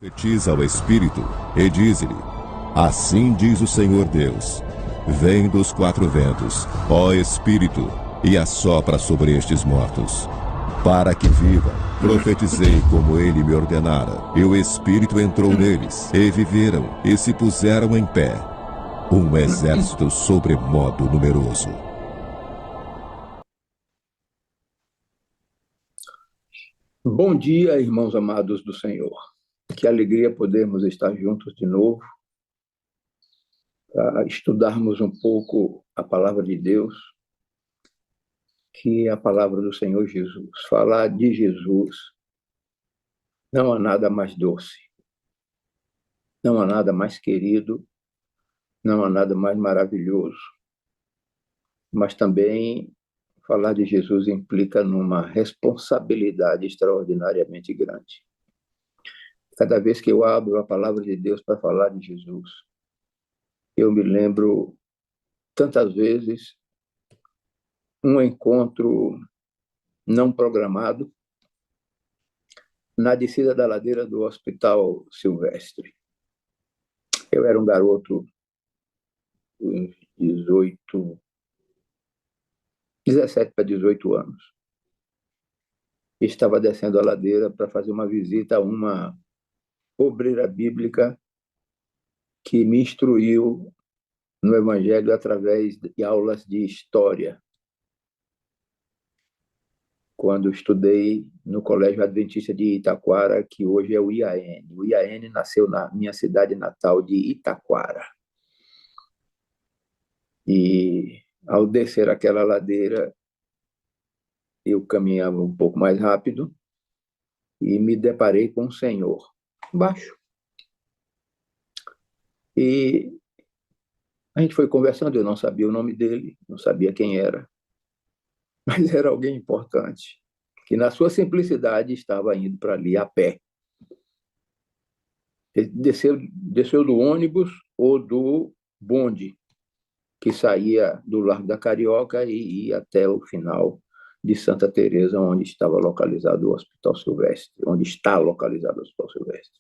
Profetiza ao Espírito e diz-lhe: Assim diz o Senhor Deus: Vem dos quatro ventos, ó Espírito, e assopra sobre estes mortos, para que vivam. Profetizei como ele me ordenara, e o Espírito entrou neles, e viveram, e se puseram em pé, um exército sobremodo numeroso. Bom dia, irmãos amados do Senhor. Que alegria podermos estar juntos de novo, para estudarmos um pouco a palavra de Deus, que é a palavra do Senhor Jesus. Falar de Jesus, não há nada mais doce, não há nada mais querido, não há nada mais maravilhoso. Mas também falar de Jesus implica numa responsabilidade extraordinariamente grande. Cada vez que eu abro a palavra de Deus para falar de Jesus, eu me lembro tantas vezes um encontro não programado na descida da ladeira do Hospital Silvestre. Eu era um garoto de 17 para 18 anos. Estava descendo a ladeira para fazer uma visita a uma obreira bíblica que me instruiu no Evangelho através de aulas de história, quando estudei no Colégio Adventista de Itaquara, que hoje é o IAN. O IAN nasceu na minha cidade natal de Itaquara. E, ao descer aquela ladeira, eu caminhava um pouco mais rápido e me deparei com um senhor baixo. E a gente foi conversando, eu não sabia o nome dele, não sabia quem era, mas era alguém importante, que na sua simplicidade estava indo para ali a pé. Ele desceu do ônibus ou do bonde, que saía do Largo da Carioca e ia até o final de Santa Teresa, onde estava localizado o Hospital Silvestre, onde está localizado o Hospital Silvestre.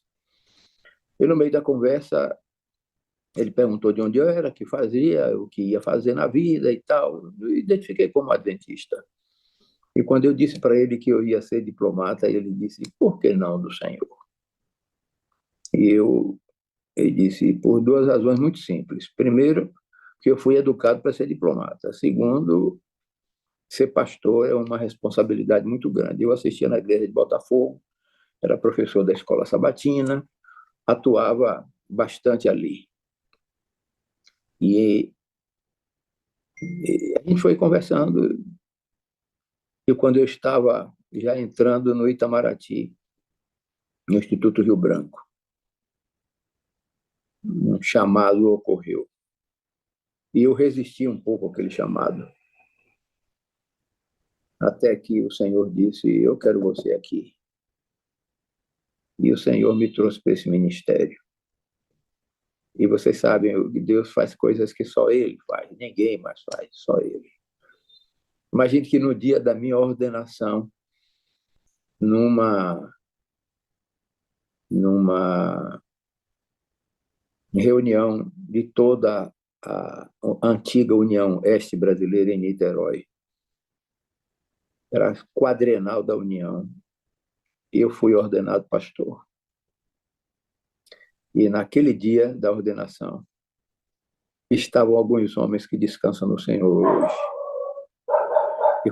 E no meio da conversa, ele perguntou de onde eu era, o que fazia, o que ia fazer na vida e tal. Eu identifiquei como adventista. E quando eu disse para ele que eu ia ser diplomata, ele disse: por que não do Senhor? E ele disse: por duas razões muito simples. Primeiro, que eu fui educado para ser diplomata. Segundo, ser pastor é uma responsabilidade muito grande. Eu assistia na igreja de Botafogo, era professor da escola sabatina, atuava bastante ali. E a gente foi conversando, e quando eu estava já entrando no Itamaraty, no Instituto Rio Branco, um chamado ocorreu. E eu resisti um pouco àquele chamado, até que o Senhor disse: eu quero você aqui. E o Senhor me trouxe para esse ministério. E vocês sabem que Deus faz coisas que só Ele faz, ninguém mais faz, só Ele. Imagine que no dia da minha ordenação, numa reunião de toda a antiga União Oeste Brasileira em Niterói, era a quadrenal da União, e eu fui ordenado pastor. E naquele dia da ordenação, estavam alguns homens que descansam no Senhor hoje. E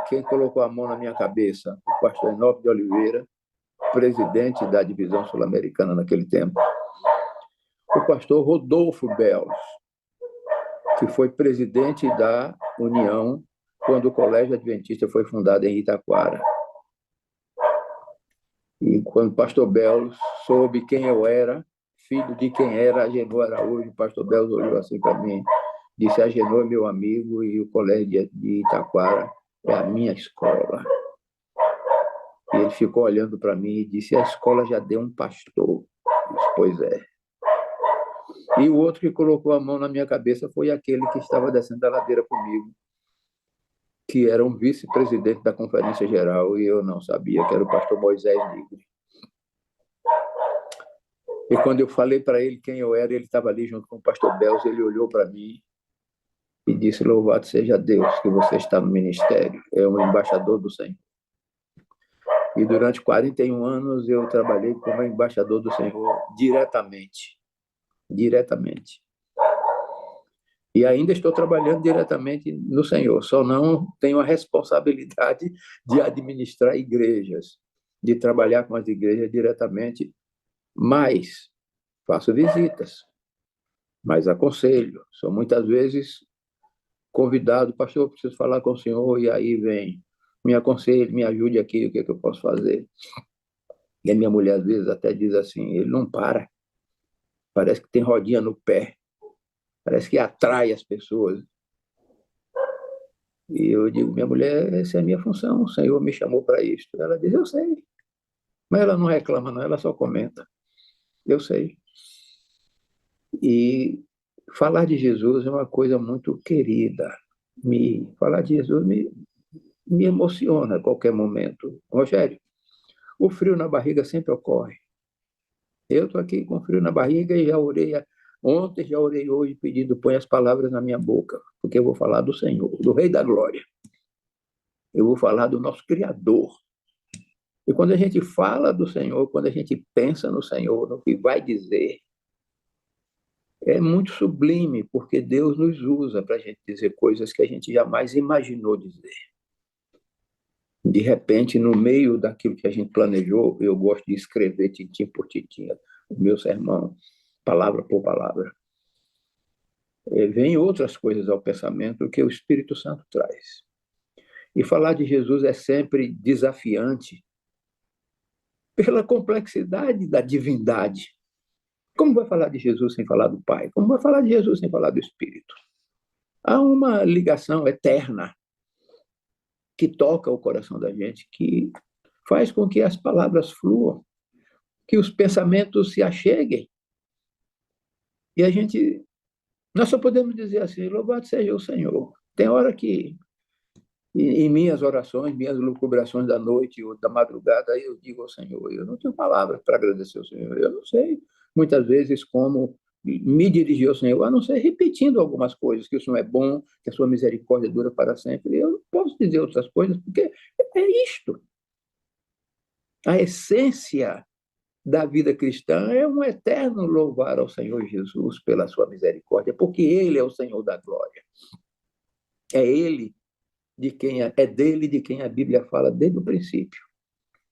quem colocou a mão na minha cabeça? O pastor Enoque de Oliveira, presidente da divisão sul-americana naquele tempo. O pastor Rodolfo Belos, que foi presidente da União quando o Colégio Adventista foi fundado em Itaquara. E quando o pastor Belos soube quem eu era, filho de quem era Agenor Araújo, o pastor Belos olhou assim para mim, disse: Agenor é meu amigo e o Colégio de Itaquara é a minha escola. E ele ficou olhando para mim e disse: a escola já deu um pastor. Eu disse: pois é. E o outro que colocou a mão na minha cabeça foi aquele que estava descendo a ladeira comigo, que era um vice-presidente da Conferência Geral, e eu não sabia, que era o pastor Moisés Nigre. E quando eu falei para ele quem eu era, ele estava ali junto com o pastor Belz, ele olhou para mim e disse: louvado seja Deus que você está no ministério, é um embaixador do Senhor. E durante 41 anos eu trabalhei como embaixador do Senhor diretamente. Diretamente. E ainda estou trabalhando diretamente no Senhor, só não tenho a responsabilidade de administrar igrejas, de trabalhar com as igrejas diretamente, mas faço visitas, mas aconselho. Sou muitas vezes convidado: pastor, eu preciso falar com o senhor, e aí vem, me aconselhe, me ajude aqui, o que é que eu posso fazer? E a minha mulher às vezes até diz assim: ele não para, parece que tem rodinha no pé, parece que atrai as pessoas. E eu digo: minha mulher, essa é a minha função, o Senhor me chamou para isso. Ela diz: eu sei. Mas ela não reclama, não, ela só comenta. Eu sei. E falar de Jesus é uma coisa muito querida. Falar de Jesus me emociona a qualquer momento. Rogério, o frio na barriga sempre ocorre. Eu estou aqui com frio na barriga e já orei ontem, já orei hoje, pedindo: põe as palavras na minha boca, porque eu vou falar do Senhor, do Rei da Glória. Eu vou falar do nosso Criador. E quando a gente fala do Senhor, quando a gente pensa no Senhor, no que vai dizer, é muito sublime, porque Deus nos usa para a gente dizer coisas que a gente jamais imaginou dizer. De repente, no meio daquilo que a gente planejou, eu gosto de escrever tintim por tintim o meu sermão, palavra por palavra. Vem outras coisas ao pensamento que o Espírito Santo traz. E falar de Jesus é sempre desafiante pela complexidade da divindade. Como vai falar de Jesus sem falar do Pai? Como vai falar de Jesus sem falar do Espírito? Há uma ligação eterna que toca o coração da gente, que faz com que as palavras fluam, que os pensamentos se acheguem. E nós só podemos dizer assim: louvado seja o Senhor. Tem hora que, em minhas orações, minhas lucubrações da noite ou da madrugada, eu digo ao Senhor: eu não tenho palavras para agradecer ao Senhor. Eu não sei, muitas vezes, como me dirigir ao Senhor, a não ser repetindo algumas coisas: que o Senhor é bom, que a sua misericórdia dura para sempre. Eu não posso dizer outras coisas, porque é isto. A essência da vida cristã é um eterno louvar ao Senhor Jesus pela sua misericórdia, porque Ele é o Senhor da glória. É Ele dele de quem a Bíblia fala desde o princípio.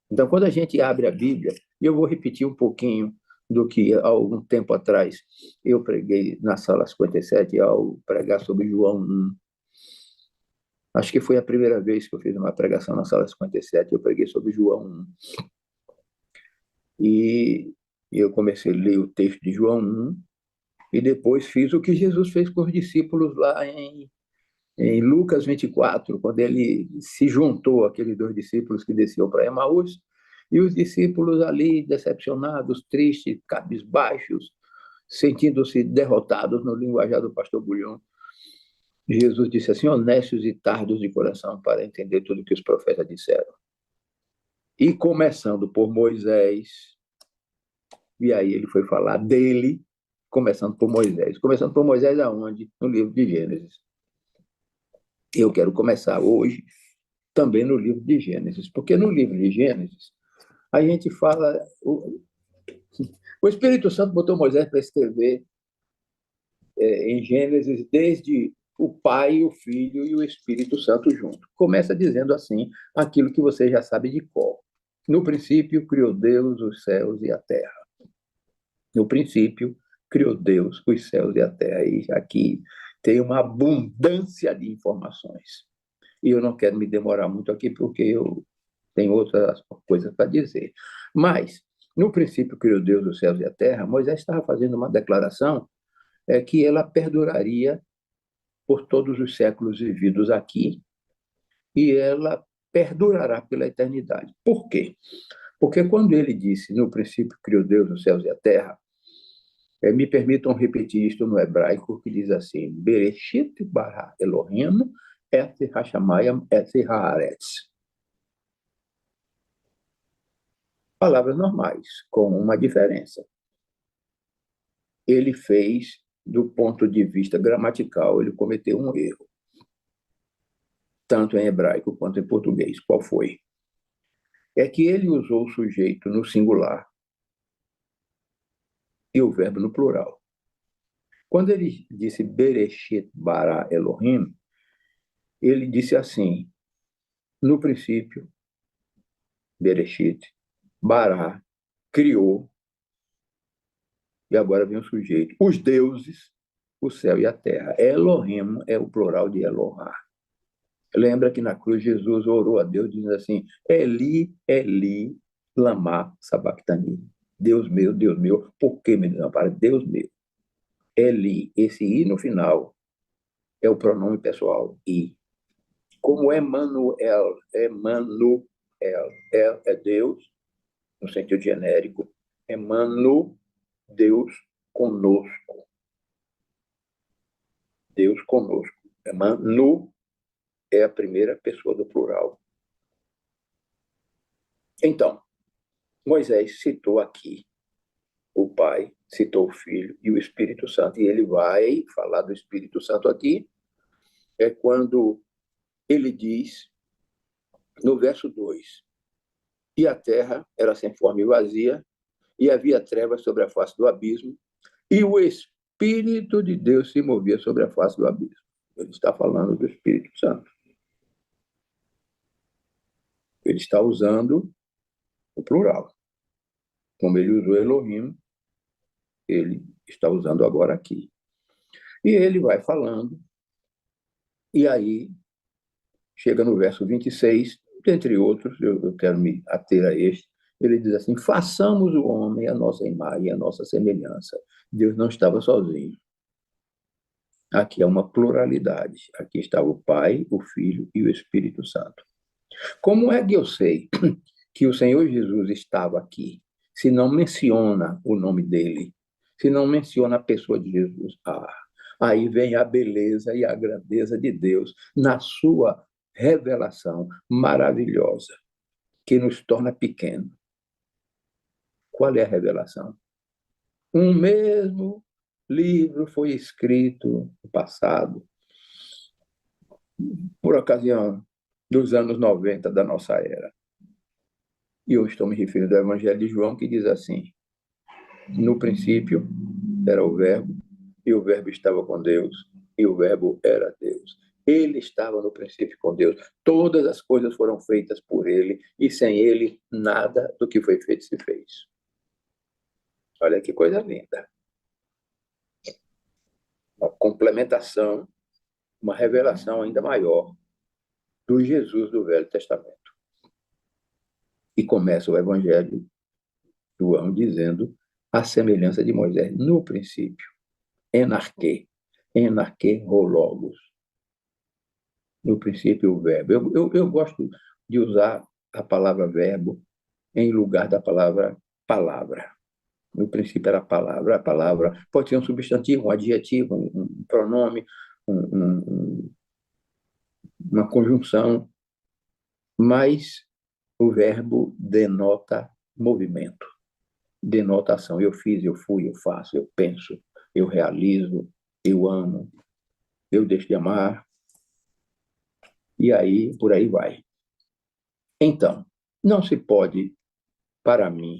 Então, quando a gente abre a Bíblia, e eu vou repetir um pouquinho do que há algum tempo atrás eu preguei na sala 57, ao pregar sobre João 1. Acho que foi a primeira vez que eu fiz uma pregação na sala 57, eu preguei sobre João 1. E eu comecei a ler o texto de João 1, e depois fiz o que Jesus fez com os discípulos lá em Lucas 24, quando ele se juntou àqueles 2 discípulos que desciam para Emaús, e os discípulos ali decepcionados, tristes, cabisbaixos, sentindo-se derrotados no linguajar do pastor Bulhão. Jesus disse assim: honestos e tardos de coração para entender tudo o que os profetas disseram. E começando por Moisés, e aí ele foi falar dele, começando por Moisés. Começando por Moisés aonde? No livro de Gênesis. Eu quero começar hoje também no livro de Gênesis, porque no livro de Gênesis a gente fala... O Espírito Santo botou Moisés para escrever em Gênesis desde o Pai, o Filho e o Espírito Santo junto. Começa dizendo assim aquilo que você já sabe de cor. No princípio criou Deus os céus e a terra. No princípio criou Deus os céus e a terra. E aqui tem uma abundância de informações. E eu não quero me demorar muito aqui, porque eu tenho outras coisas para dizer. Mas, no princípio criou Deus os céus e a terra, Moisés estava fazendo uma declaração que ela perduraria por todos os séculos vividos aqui, e ela perdurará pela eternidade. Por quê? Porque quando ele disse: no princípio criou Deus os céus e a terra, me permitam repetir isto no hebraico, que diz assim: Bereshit bara Elohim et hashamayim et haaretz. Palavras normais, com uma diferença. ele fez, do ponto de vista gramatical, ele cometeu um erro, tanto em hebraico quanto em português. Qual foi? É que ele usou o sujeito no singular e o verbo no plural. Quando ele disse Bereshit bara Elohim, ele disse assim, no princípio, Bereshit, bara, criou, e agora vem o sujeito, os deuses, o céu e a terra. Elohim é o plural de Elohá. Lembra que na cruz Jesus orou a Deus dizendo assim, Eli, Eli, lama sabachthani. Deus meu, por que me desampara? Deus meu. Eli, esse I no final, é o pronome pessoal, I. Como Emmanuel, Emmanuel, é Deus, no sentido genérico, Emmanuel, Deus conosco. Deus conosco. Emmanuel é a primeira pessoa do plural. Então, Moisés citou aqui o Pai, citou o Filho e o Espírito Santo. E ele vai falar do Espírito Santo aqui, é quando ele diz, no verso 2, e a terra era sem forma e vazia, e havia trevas sobre a face do abismo, e o Espírito de Deus se movia sobre a face do abismo. Ele está falando do Espírito Santo. Ele está usando o plural. Como ele usou Elohim, ele está usando agora aqui. E ele vai falando, e aí chega no verso 26, dentre outros, eu quero me ater a este, ele diz assim, façamos o homem a nossa imagem, a nossa semelhança. Deus não estava sozinho. Aqui é uma pluralidade. Aqui estava o Pai, o Filho e o Espírito Santo. Como é que eu sei que o Senhor Jesus estava aqui, se não menciona o nome dele, se não menciona a pessoa de Jesus? Aí vem a beleza e a grandeza de Deus na sua revelação maravilhosa, que nos torna pequenos. Qual é a revelação? Um mesmo livro foi escrito no passado, por ocasião dos anos 90 da nossa era. E eu estou me referindo ao Evangelho de João, que diz assim, no princípio era o Verbo, e o Verbo estava com Deus, e o Verbo era Deus. Ele estava no princípio com Deus. Todas as coisas foram feitas por ele, e sem ele, nada do que foi feito se fez. Olha que coisa linda. Uma complementação, uma revelação ainda maior do Jesus do Velho Testamento. E começa o Evangelho de João dizendo a semelhança de Moisés. No princípio, enarque rologos. No princípio, o verbo. Eu gosto de usar a palavra verbo em lugar da palavra palavra. No princípio era a palavra. A palavra pode ser um substantivo, um adjetivo, um pronome, uma conjunção, mas o verbo denota movimento, denota ação. Eu fiz, eu fui, eu faço, eu penso, eu realizo, eu amo, eu deixo de amar, e aí, por aí vai. Então, não se pode, para mim,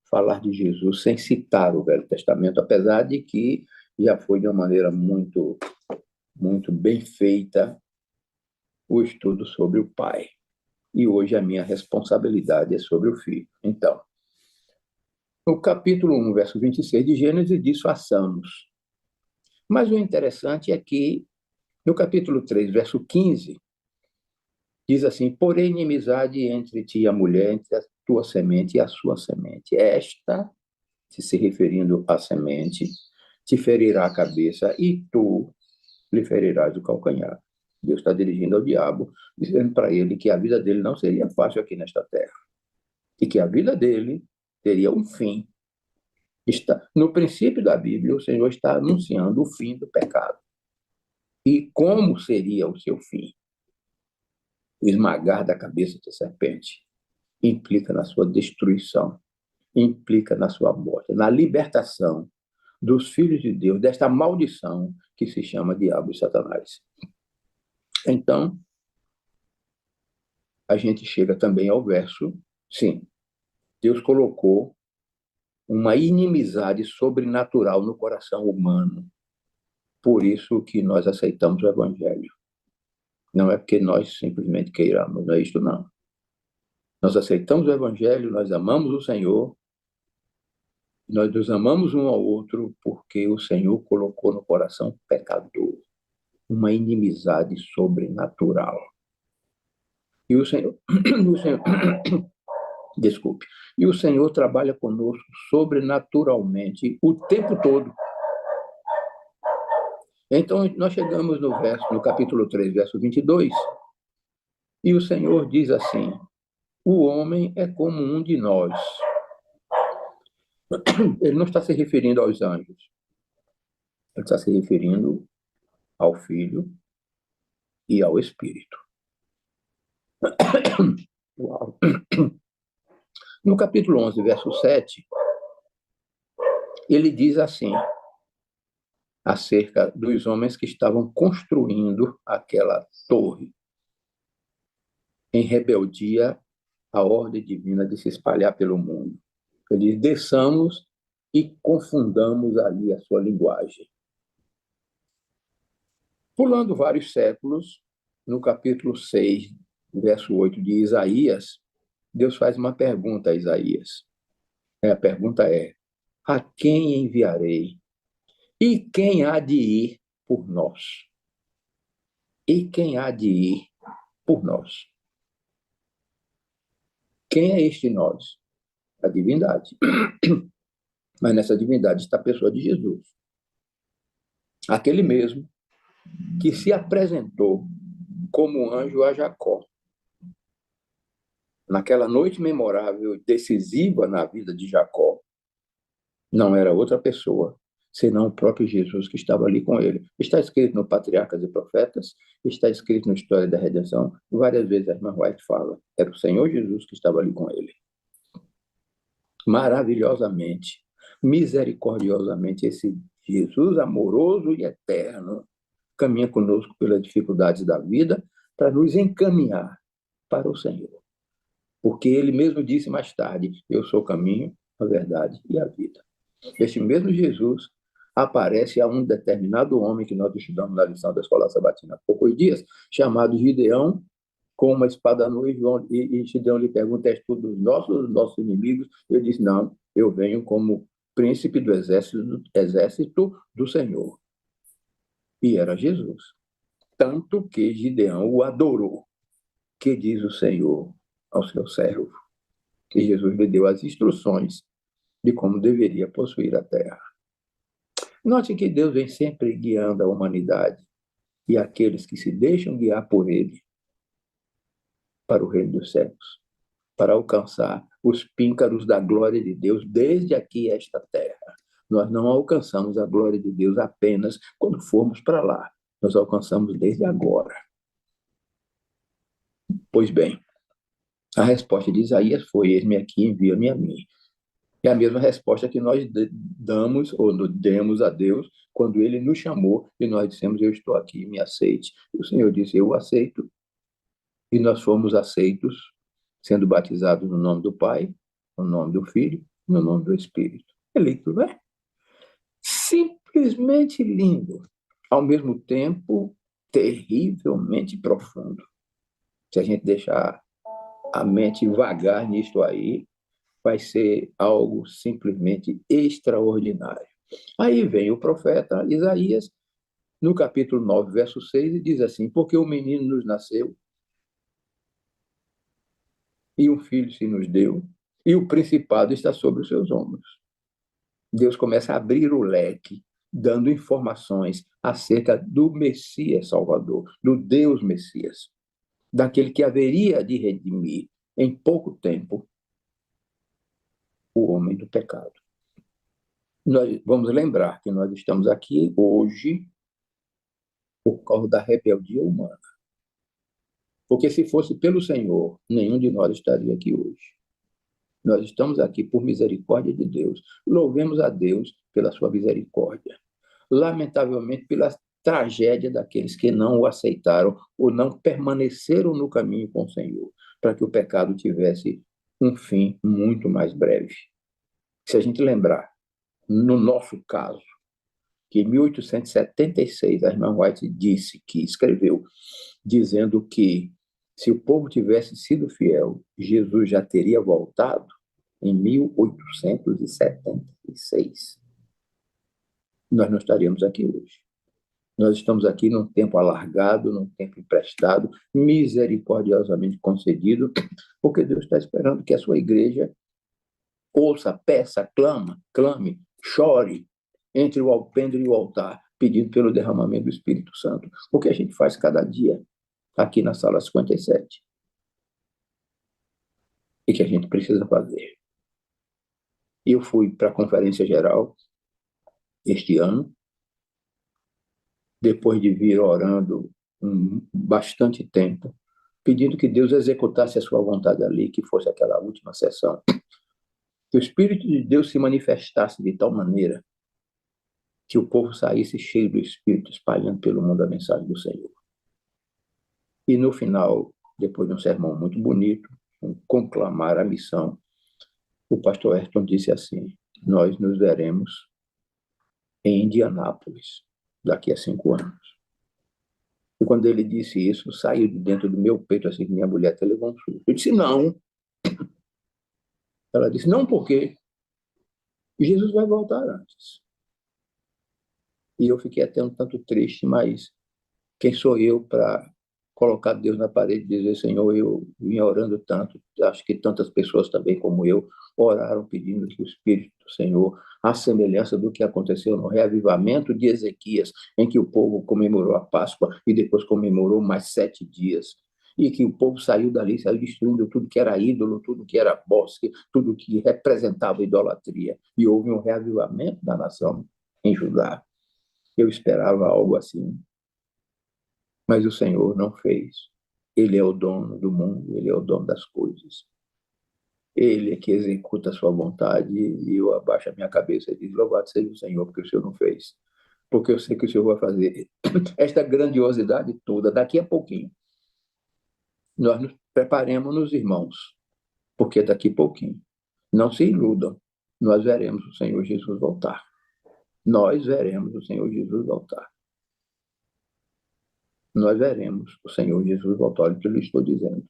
falar de Jesus sem citar o Velho Testamento, apesar de que já foi de uma maneira muito, muito bem feita o estudo sobre o Pai. E hoje a minha responsabilidade é sobre o Filho. Então, no capítulo 1, verso 26 de Gênesis, diz façamos. Mas o interessante é que, no capítulo 3, verso 15, diz assim, porém inimizade entre ti e a mulher, entre a tua semente e a sua semente. Esta, se referindo à semente, te ferirá a cabeça e tu lhe ferirás o calcanhar. Deus está dirigindo ao diabo, dizendo para ele que a vida dele não seria fácil aqui nesta terra. E que a vida dele teria um fim. No princípio da Bíblia, o Senhor está anunciando o fim do pecado. E como seria o seu fim? O esmagar da cabeça da serpente implica na sua destruição, implica na sua morte, na libertação dos filhos de Deus, desta maldição que se chama diabo e Satanás. Então, a gente chega também ao verso, sim, Deus colocou uma inimizade sobrenatural no coração humano. Por isso que nós aceitamos o Evangelho. Não é porque nós simplesmente queiramos, não é isto não. Nós aceitamos o Evangelho, nós amamos o Senhor, nós nos amamos um ao outro porque o Senhor colocou no coração pecador uma inimizade sobrenatural. E o Senhor, desculpe, e o Senhor trabalha conosco sobrenaturalmente o tempo todo. Então, nós chegamos no capítulo 3, verso 22, e o Senhor diz assim: o homem é como um de nós. Ele não está se referindo aos anjos, ele está se referindo ao Filho e ao Espírito. Uau. No capítulo 11, verso 7, ele diz assim, acerca dos homens que estavam construindo aquela torre, em rebeldia à ordem divina de se espalhar pelo mundo. Ele diz: desçamos e confundamos ali a sua linguagem. Pulando vários séculos, no capítulo 6, verso 8 de Isaías, Deus faz uma pergunta a Isaías. A pergunta é: a quem enviarei? E quem há de ir por nós? E quem há de ir por nós? Quem é este nós? A divindade. Mas nessa divindade está a pessoa de Jesus. Aquele mesmo que se apresentou como anjo a Jacó. Naquela noite memorável, decisiva na vida de Jacó, não era outra pessoa, senão o próprio Jesus que estava ali com ele. Está escrito no Patriarcas e Profetas, está escrito na História da Redenção, várias vezes a irmã White fala, era o Senhor Jesus que estava ali com ele. Maravilhosamente, misericordiosamente, esse Jesus amoroso e eterno caminha conosco pelas dificuldades da vida para nos encaminhar para o Senhor. Porque ele mesmo disse mais tarde: eu sou o caminho, a verdade e a vida. Este mesmo Jesus aparece a um determinado homem que nós estudamos na lição da Escola Sabatina há poucos dias, chamado Gideão, com uma espada nu, e Gideão lhe pergunta: és tu dos nossos inimigos? Ele diz: não, eu venho como príncipe do exército do Senhor. E era Jesus. Tanto que Gideão o adorou. Que diz o Senhor ao seu servo? Que Jesus lhe deu as instruções de como deveria possuir a terra. Note que Deus vem sempre guiando a humanidade e aqueles que se deixam guiar por ele para o reino dos céus, para alcançar os píncaros da glória de Deus desde aqui esta terra. Nós não alcançamos a glória de Deus apenas quando formos para lá. Nós alcançamos desde agora. Pois bem, a resposta de Isaías foi: eis-me aqui, envia-me a mim. É a mesma resposta que nós damos ou demos a Deus quando ele nos chamou e nós dissemos: eu estou aqui, me aceite. E o Senhor disse: eu aceito. E nós fomos aceitos, sendo batizados no nome do Pai, no nome do Filho, no nome do Espírito. É lindo, não é? Simplesmente lindo. Ao mesmo tempo, terrivelmente profundo. Se a gente deixar a mente vagar nisto aí, vai ser algo simplesmente extraordinário. Aí vem o profeta Isaías, no capítulo 9, verso 6, e diz assim: porque o menino nos nasceu, e um filho se nos deu, e o principado está sobre os seus ombros. Deus começa a abrir o leque, dando informações acerca do Messias Salvador, do Deus Messias, daquele que haveria de redimir em pouco tempo o homem do pecado. Nós vamos lembrar que nós estamos aqui hoje por causa da rebeldia humana. Porque se fosse pelo Senhor, nenhum de nós estaria aqui hoje. Nós estamos aqui por misericórdia de Deus. Louvemos a Deus pela sua misericórdia. Lamentavelmente, pela tragédia daqueles que não o aceitaram ou não permaneceram no caminho com o Senhor, para que o pecado tivesse um fim muito mais breve. Se a gente lembrar, no nosso caso, que em 1876 a irmã White escreveu, dizendo que se o povo tivesse sido fiel, Jesus já teria voltado em 1876. Nós não estaríamos aqui hoje. Nós estamos aqui num tempo alargado, num tempo emprestado, misericordiosamente concedido, porque Deus está esperando que a sua igreja ouça, peça, clame, chore entre o alpendre e o altar, pedindo pelo derramamento do Espírito Santo. O que a gente faz cada dia aqui na sala 57. E que a gente precisa fazer. Eu fui para a Conferência Geral este ano, depois de vir orando bastante tempo, pedindo que Deus executasse a sua vontade ali, que fosse aquela última sessão. Que o Espírito de Deus se manifestasse de tal maneira que o povo saísse cheio do Espírito, espalhando pelo mundo a mensagem do Senhor. E no final, depois de um sermão muito bonito, um conclamar a missão, o pastor Ayrton disse assim: nós nos veremos em Indianápolis daqui a 5 anos. E quando ele disse isso, saiu de dentro do meu peito, assim que minha mulher até levou um susto. Eu disse: não. Ela disse: não, porque Jesus vai voltar antes. E eu fiquei até um tanto triste, mas quem sou eu para colocar Deus na parede e dizer: Senhor, eu vim orando tanto, acho que tantas pessoas também como eu oraram pedindo que o Espírito do Senhor, à semelhança do que aconteceu no reavivamento de Ezequias, em que o povo comemorou a Páscoa e depois comemorou mais 7 dias, e que o povo saiu dali, saiu destruindo tudo que era ídolo, tudo que era bosque, tudo que representava idolatria, e houve um reavivamento da nação em Judá. Eu esperava algo assim, mas o Senhor não fez. Ele é o dono do mundo, ele é o dono das coisas. Ele é que executa a sua vontade, e eu abaixo a minha cabeça e digo: louvado seja o Senhor, porque o Senhor não fez. Porque eu sei que o Senhor vai fazer esta grandiosidade toda daqui a pouquinho. Nós nos preparemos, irmãos, porque daqui a pouquinho, não se iludam, nós veremos o Senhor Jesus voltar. Nós veremos o Senhor Jesus voltar. Nós veremos o Senhor Jesus voltar. Olha o que eu lhe estou dizendo.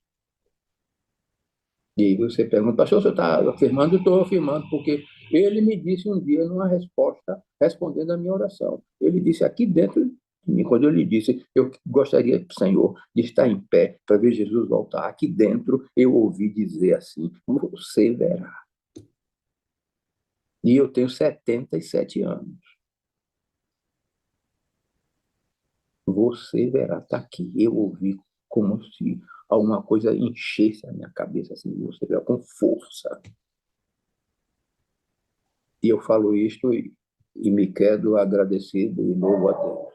E aí você pergunta: pastor, você está afirmando? Estou afirmando, porque ele me disse um dia, numa resposta, respondendo a minha oração. Ele disse aqui dentro de mim, quando eu lhe disse: eu gostaria, Senhor, de estar em pé para ver Jesus voltar. Aqui dentro eu ouvi dizer assim: você verá. E eu tenho 77 anos. Você verá, está aqui. Eu ouvi como se alguma coisa enchesse a minha cabeça, assim, você verá, com força. E eu falo isto e me quedo agradecido e louvo a Deus.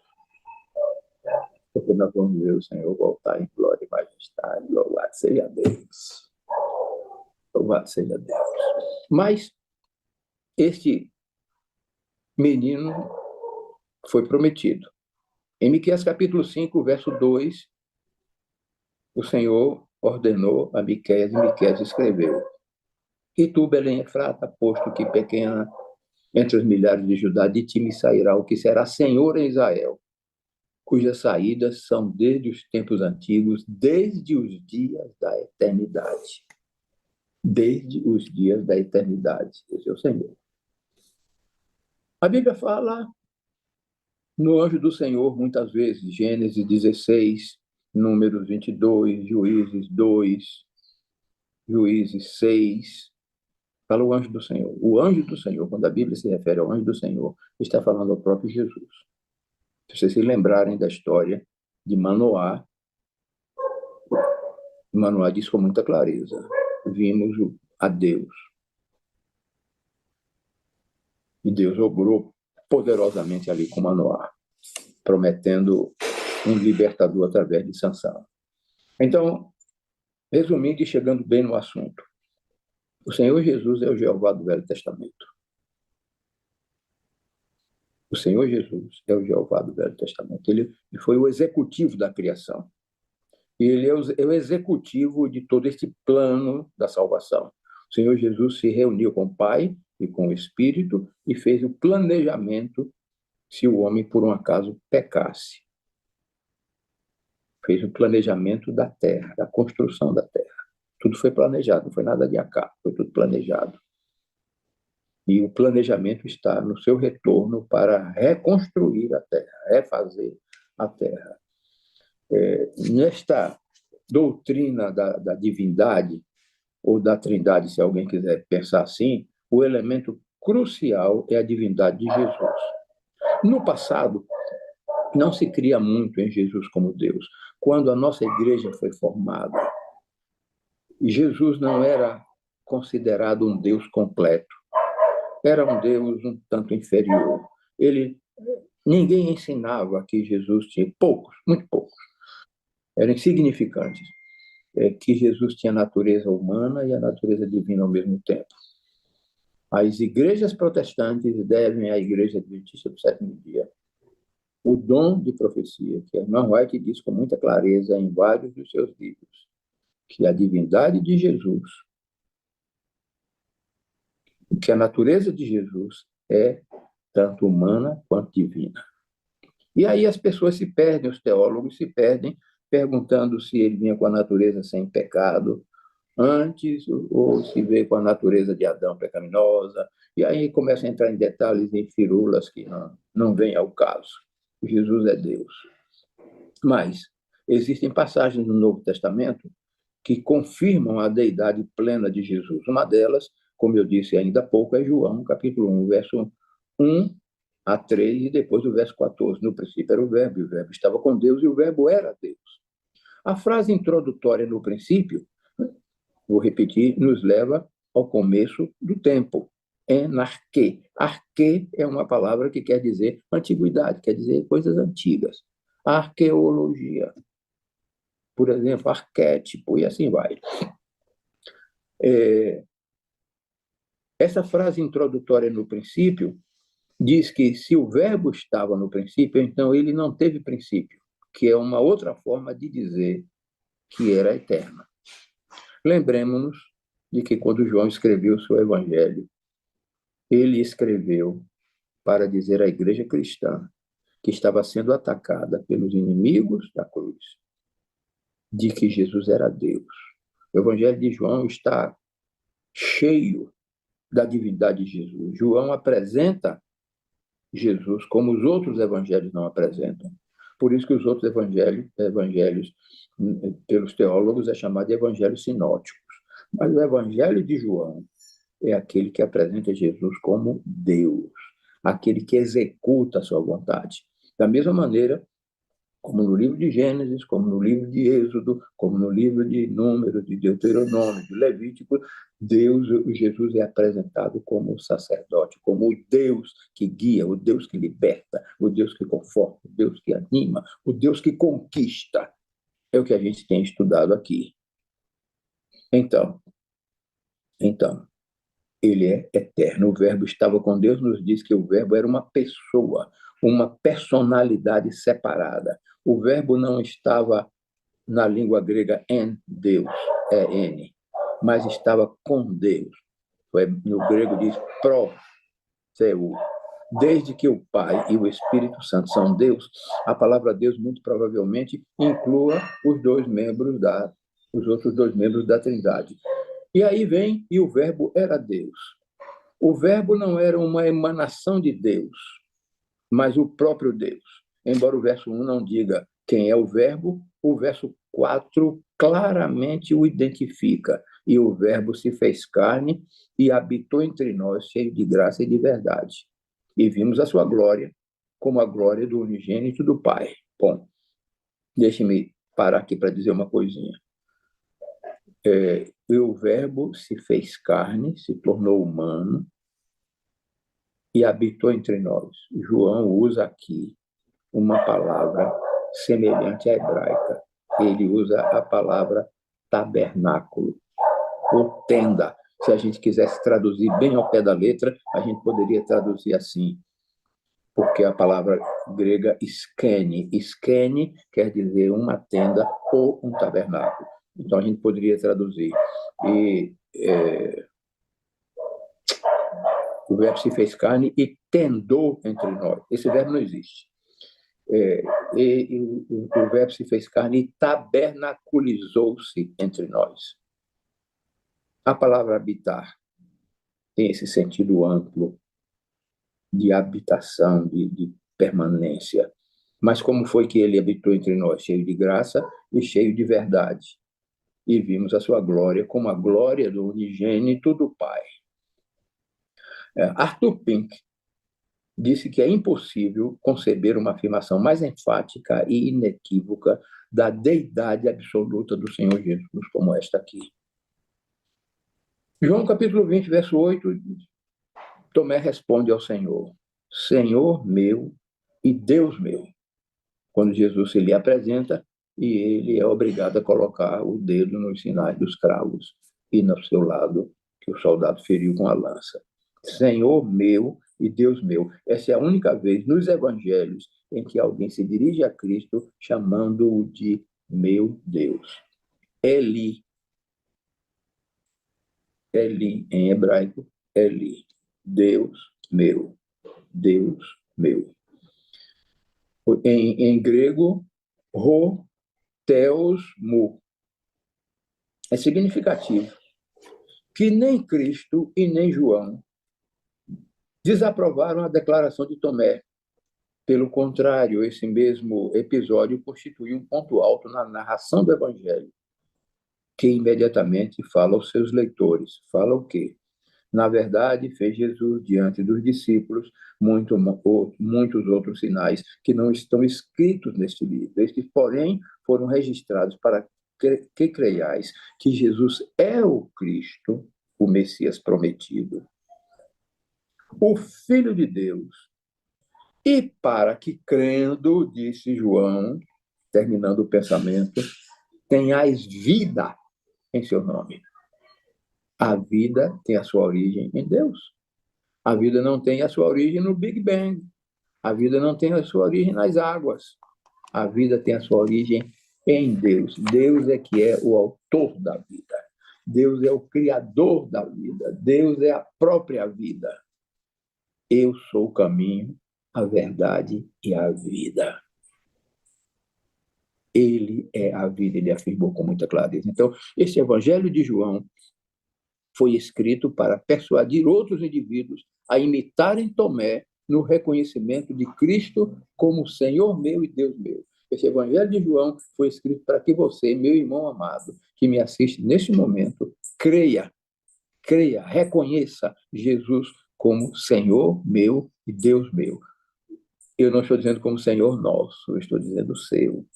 Porque nós vamos ver o Senhor voltar em glória e majestade. Louvado seja Deus. Louvado seja Deus. Mas este menino foi prometido. Em Miqueias capítulo 5, verso 2, o Senhor ordenou a Miqueias, e Miqueias escreveu: e tu, Belém Efrata, posto que pequena entre os milhares de Judá, de ti me sairá o que será Senhor em Israel, cujas saídas são desde os tempos antigos, desde os dias da eternidade. Desde os dias da eternidade. Esse é o Senhor. A Bíblia fala no anjo do Senhor muitas vezes, Gênesis 16, Números 22, Juízes 2, Juízes 6, fala o anjo do Senhor. O anjo do Senhor, quando a Bíblia se refere ao anjo do Senhor, está falando ao próprio Jesus. Se vocês se lembrarem da história de Manoá, Manoá diz com muita clareza: vimos a Deus. E Deus obrou poderosamente ali com Manoá, prometendo um libertador através de Sansão. Então, resumindo e chegando bem no assunto, O Senhor Jesus é o Jeová do Velho Testamento. O Senhor Jesus é o Jeová do Velho Testamento. Ele foi o executivo da criação. E ele é o executivo de todo este plano da salvação. O Senhor Jesus se reuniu com o Pai e com o Espírito e fez o planejamento se o homem, por um acaso, pecasse. Fez o planejamento da terra, da construção da terra. Tudo foi planejado, não foi nada de acaso, foi tudo planejado. E o planejamento está no seu retorno para reconstruir a terra, refazer a terra. Nesta doutrina da divindade, ou da trindade, se alguém quiser pensar assim, o elemento crucial é a divindade de Jesus. No passado, não se cria muito em Jesus como Deus. Quando a nossa igreja foi formada, Jesus não era considerado um Deus completo. Era um Deus um tanto inferior. Ninguém ensinava que Jesus tinha, poucos, muito poucos, eram insignificantes, que Jesus tinha natureza humana e a natureza divina ao mesmo tempo. As igrejas protestantes devem à Igreja Adventista do Sétimo Dia o dom de profecia, que a irmã White diz com muita clareza em vários dos seus livros, que a divindade de Jesus, que a natureza de Jesus é tanto humana quanto divina. E aí as pessoas se perdem, os teólogos se perdem, perguntando se ele vinha com a natureza sem pecado antes ou se veio com a natureza de Adão pecaminosa. E aí começa a entrar em detalhes, em firulas que não vêm ao caso. Jesus é Deus. Mas existem passagens no Novo Testamento que confirmam a deidade plena de Jesus. Uma delas, como eu disse ainda há pouco, é João, capítulo 1, verso 1 a 3, e depois o verso 14. No princípio era o Verbo, e o Verbo estava com Deus, e o Verbo era Deus. A frase introdutória no princípio, vou repetir, nos leva ao começo do tempo. Enarque. Arque é uma palavra que quer dizer antiguidade, quer dizer coisas antigas. Arqueologia, por exemplo, arquétipo, e assim vai. Essa frase introdutória no princípio diz que se o verbo estava no princípio, então ele não teve princípio, que é uma outra forma de dizer que era eterno. Lembremos-nos de que quando João escreveu o seu evangelho, ele escreveu para dizer à igreja cristã que estava sendo atacada pelos inimigos da cruz, de que Jesus era Deus. O evangelho de João está cheio da divindade de Jesus. João apresenta Jesus como os outros evangelhos não apresentam. Por isso que os outros evangelhos pelos teólogos, é chamado de evangelhos sinóticos. Mas o evangelho de João é aquele que apresenta Jesus como Deus, aquele que executa a sua vontade. Da mesma maneira, como no livro de Gênesis, como no livro de Êxodo, como no livro de Números, de Deuteronômio, de Levítico, Jesus é apresentado como o sacerdote, como o Deus que guia, o Deus que liberta, o Deus que conforta, o Deus que anima, o Deus que conquista. É o que a gente tem estudado aqui. Então, ele é eterno. O Verbo estava com Deus, nos diz que o Verbo era uma pessoa, uma personalidade separada. O Verbo não estava na língua grega em Deus, é N, mas estava com Deus. No grego diz pró-seu. Desde que o Pai e o Espírito Santo são Deus, a palavra Deus muito provavelmente inclua os outros dois membros da Trindade. E aí vem, e o Verbo era Deus. O Verbo não era uma emanação de Deus, mas o próprio Deus. Embora o verso 1 não diga quem é o Verbo, o verso 4 claramente o identifica. E o Verbo se fez carne e habitou entre nós, cheio de graça e de verdade. E vimos a sua glória, como a glória do unigênito do Pai. Bom, deixe-me parar aqui para dizer uma coisinha. E o Verbo se fez carne, se tornou humano e habitou entre nós. João usa aqui uma palavra semelhante à hebraica. Ele usa a palavra tabernáculo, ou tenda. Se a gente quisesse traduzir bem ao pé da letra, a gente poderia traduzir assim, porque a palavra grega skene quer dizer uma tenda ou um tabernáculo. Então, a gente poderia traduzir. O verbo se fez carne e tendou entre nós. Esse verbo não existe. O verbo se fez carne e tabernaculizou-se entre nós. A palavra habitar tem esse sentido amplo de habitação, de permanência. Mas como foi que ele habitou entre nós? Cheio de graça e cheio de verdade. E vimos a sua glória como a glória do unigênito do Pai. Arthur Pink disse que é impossível conceber uma afirmação mais enfática e inequívoca da deidade absoluta do Senhor Jesus como esta aqui. João capítulo 20, verso 8, Tomé responde ao Senhor: Senhor meu e Deus meu. Quando Jesus se lhe apresenta e ele é obrigado a colocar o dedo nos sinais dos cravos e no seu lado que o soldado feriu com a lança. Senhor meu e Deus meu. Essa é a única vez nos evangelhos em que alguém se dirige a Cristo chamando-o de meu Deus. Eli. Eli, em hebraico, Eli. Deus meu. Deus meu. Em grego, ho, theos, mu. É significativo que nem Cristo e nem João desaprovaram a declaração de Tomé. Pelo contrário, esse mesmo episódio constitui um ponto alto na narração do Evangelho, que imediatamente fala aos seus leitores. Fala o quê? Na verdade, fez Jesus diante dos discípulos muitos outros sinais que não estão escritos neste livro. Estes, porém, foram registrados para que creiais que Jesus é o Cristo, o Messias prometido, o Filho de Deus, e para que, crendo, disse João, terminando o pensamento, tenhais vida em seu nome. A vida tem a sua origem em Deus. A vida não tem a sua origem no Big Bang. A vida não tem a sua origem nas águas. A vida tem a sua origem em Deus. Deus é que é o autor da vida. Deus é o criador da vida. Deus é a própria vida. Eu sou o caminho, a verdade e a vida. Ele é a vida, ele afirmou com muita clareza. Então, esse Evangelho de João foi escrito para persuadir outros indivíduos a imitarem Tomé no reconhecimento de Cristo como Senhor meu e Deus meu. Esse Evangelho de João foi escrito para que você, meu irmão amado, que me assiste neste momento, creia, reconheça Jesus como Senhor meu e Deus meu. Eu não estou dizendo como Senhor nosso, eu estou dizendo seu,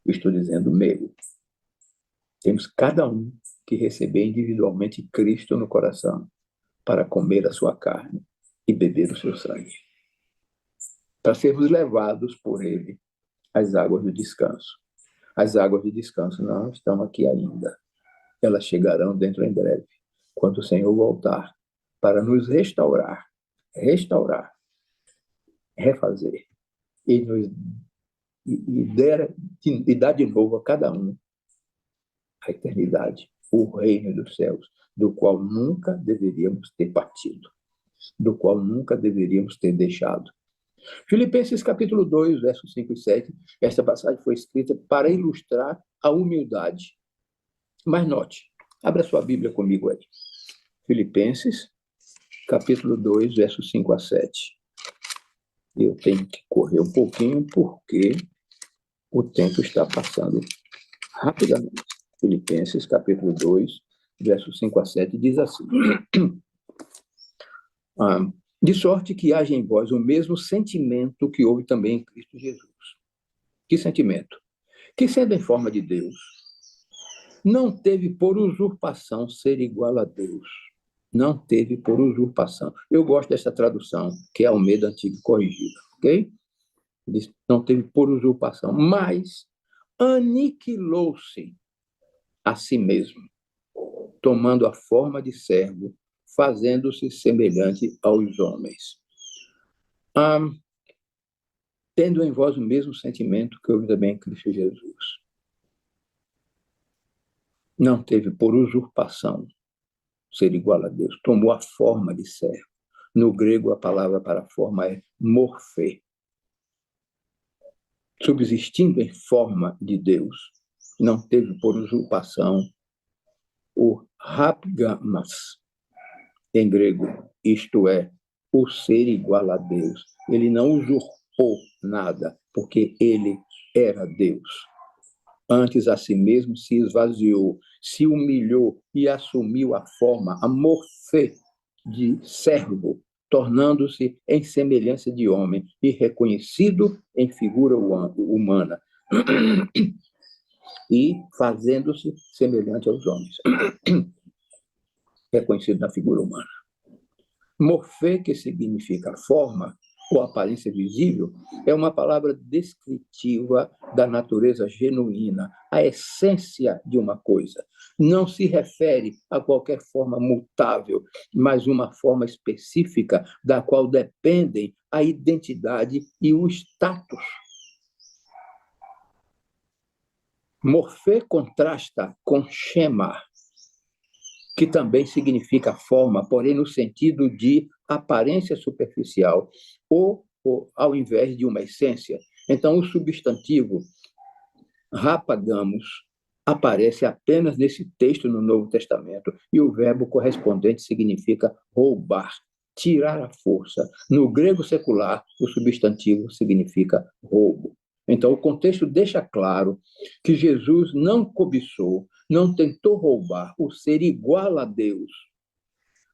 eu estou dizendo meu. Temos cada um que receber individualmente Cristo no coração para comer a sua carne e beber o seu sangue, para sermos levados por ele às águas do descanso. As águas de descanso não estão aqui ainda. Elas chegarão dentro em breve, quando o Senhor voltar para nos restaurar, refazer e dar de novo a cada um a eternidade, o reino dos céus, do qual nunca deveríamos ter partido, do qual nunca deveríamos ter deixado. Filipenses capítulo 2, versos 5 e 7, esta passagem foi escrita para ilustrar a humildade. Mas note, abra sua Bíblia comigo aí. Filipenses capítulo 2, versos 5 a 7. Eu tenho que correr um pouquinho porque o tempo está passando rapidamente. Filipenses, capítulo 2, versos 5 a 7, diz assim: de sorte que haja em vós o mesmo sentimento que houve também em Cristo Jesus. Que sentimento? Que, sendo em forma de Deus, não teve por usurpação ser igual a Deus. Não teve por usurpação. Eu gosto dessa tradução, que é Almeida Antigo Corrigido, ok? Diz, não teve por usurpação, mas aniquilou-se a si mesmo, tomando a forma de servo, fazendo-se semelhante aos homens. Tendo em vós o mesmo sentimento que houve também em Cristo Jesus. Não teve por usurpação ser igual a Deus. Tomou a forma de servo. No grego, a palavra para forma é morfê. Subsistindo em forma de Deus, não teve por usurpação o rapgamas, em grego, isto é, o ser igual a Deus. Ele não usurpou nada, porque ele era Deus. Antes a si mesmo se esvaziou, se humilhou e assumiu a forma, a morfê de servo, tornando-se em semelhança de homem e reconhecido em figura humana e fazendo-se semelhante aos homens, reconhecido na figura humana. Morfê, que significa forma ou aparência visível, é uma palavra descritiva da natureza genuína, a essência de uma coisa. Não se refere a qualquer forma mutável, mas uma forma específica da qual dependem a identidade e o status. Morfê contrasta com shema, que também significa forma, porém no sentido de aparência superficial, ou ao invés de uma essência. Então, o substantivo rapagamos aparece apenas nesse texto no Novo Testamento, e o verbo correspondente significa roubar, tirar a força. No grego secular, o substantivo significa roubo. Então, o contexto deixa claro que Jesus não cobiçou, não tentou roubar o ser igual a Deus,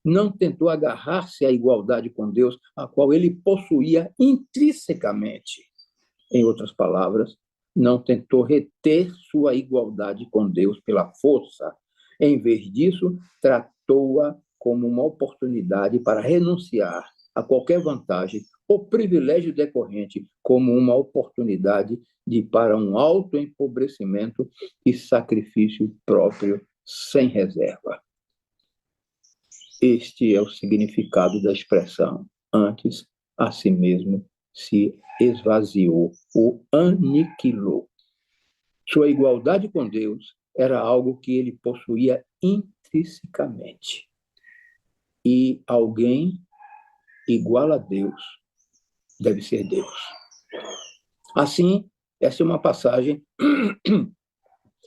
não tentou agarrar-se à igualdade com Deus, a qual ele possuía intrinsecamente. Em outras palavras, não tentou reter sua igualdade com Deus pela força. Em vez disso, tratou-a como uma oportunidade para renunciar a qualquer vantagem ou privilégio decorrente como uma oportunidade para um autoempobrecimento e sacrifício próprio sem reserva. Este é o significado da expressão. Antes, a si mesmo se esvaziou, o aniquilou. Sua igualdade com Deus era algo que ele possuía intrinsecamente. E alguém igual a Deus deve ser Deus. Assim, essa é uma passagem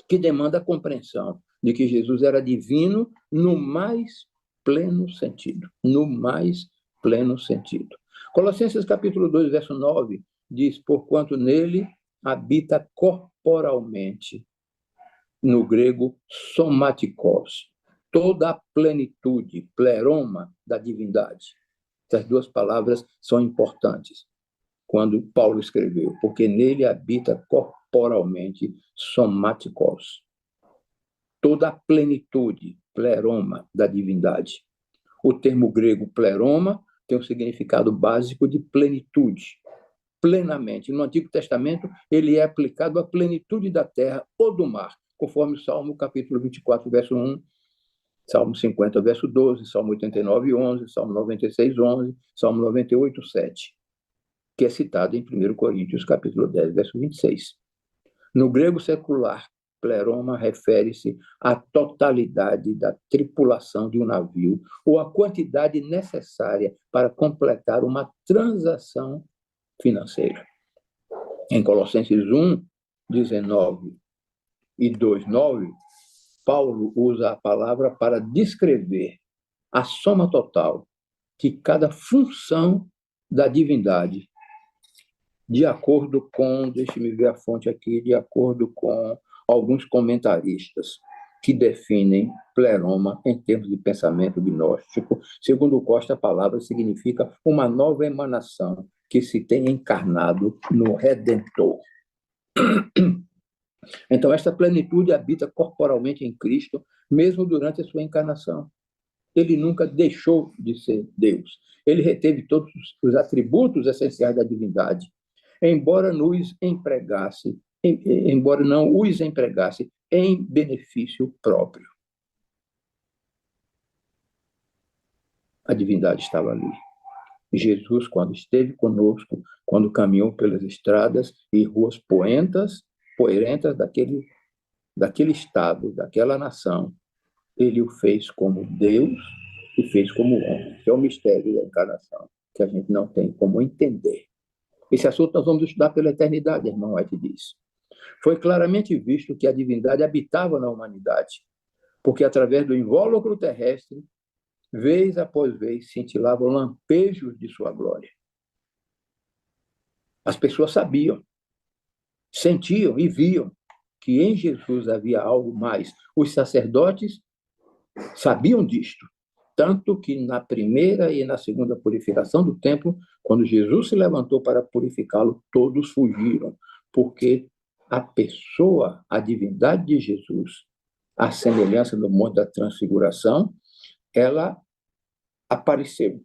que demanda a compreensão de que Jesus era divino no mais pleno sentido. No mais pleno sentido. Colossenses capítulo 2, verso 9, diz: porquanto nele habita corporalmente, no grego somatikos, toda a plenitude, pleroma da divindade. Essas duas palavras são importantes quando Paulo escreveu, porque nele habita corporalmente somatikos, toda a plenitude, pleroma da divindade. O termo grego pleroma tem o significado básico de plenitude, plenamente. No Antigo Testamento, ele é aplicado à plenitude da terra ou do mar, conforme o Salmo capítulo 24, verso 1, Salmo 50, verso 12, Salmo 89, 11, Salmo 96, 11, Salmo 98, 7, que é citado em 1 Coríntios capítulo 10, verso 26. No grego secular, pleroma refere-se à totalidade da tripulação de um navio ou à quantidade necessária para completar uma transação financeira. Em Colossenses 1, 19 e 2, 9, Paulo usa a palavra para descrever a soma total que cada função da divindade, de acordo com, deixe-me ver a fonte aqui, de acordo com alguns comentaristas que definem pleroma em termos de pensamento gnóstico. Segundo Costa, a palavra significa uma nova emanação que se tem encarnado no Redentor. Então, esta plenitude habita corporalmente em Cristo, mesmo durante a sua encarnação. Ele nunca deixou de ser Deus. Ele reteve todos os atributos essenciais da divindade, embora não os empregasse em benefício próprio. a divindade estava ali. Jesus, quando esteve conosco, quando caminhou pelas estradas e ruas poerentas daquele estado, daquela nação, ele o fez como Deus e fez como homem. Esse é o mistério da encarnação, que a gente não tem como entender. Esse assunto nós vamos estudar pela eternidade, irmão White diz. Foi claramente visto que a divindade habitava na humanidade, porque através do invólucro terrestre, vez após vez, cintilavam lampejos de sua glória. As pessoas sabiam, sentiam e viam que em Jesus havia algo mais. Os sacerdotes sabiam disto, tanto que na primeira e na segunda purificação do templo, quando Jesus se levantou para purificá-lo, todos fugiram, porque a pessoa, a divindade de Jesus, a semelhança do Monte da Transfiguração, ela apareceu.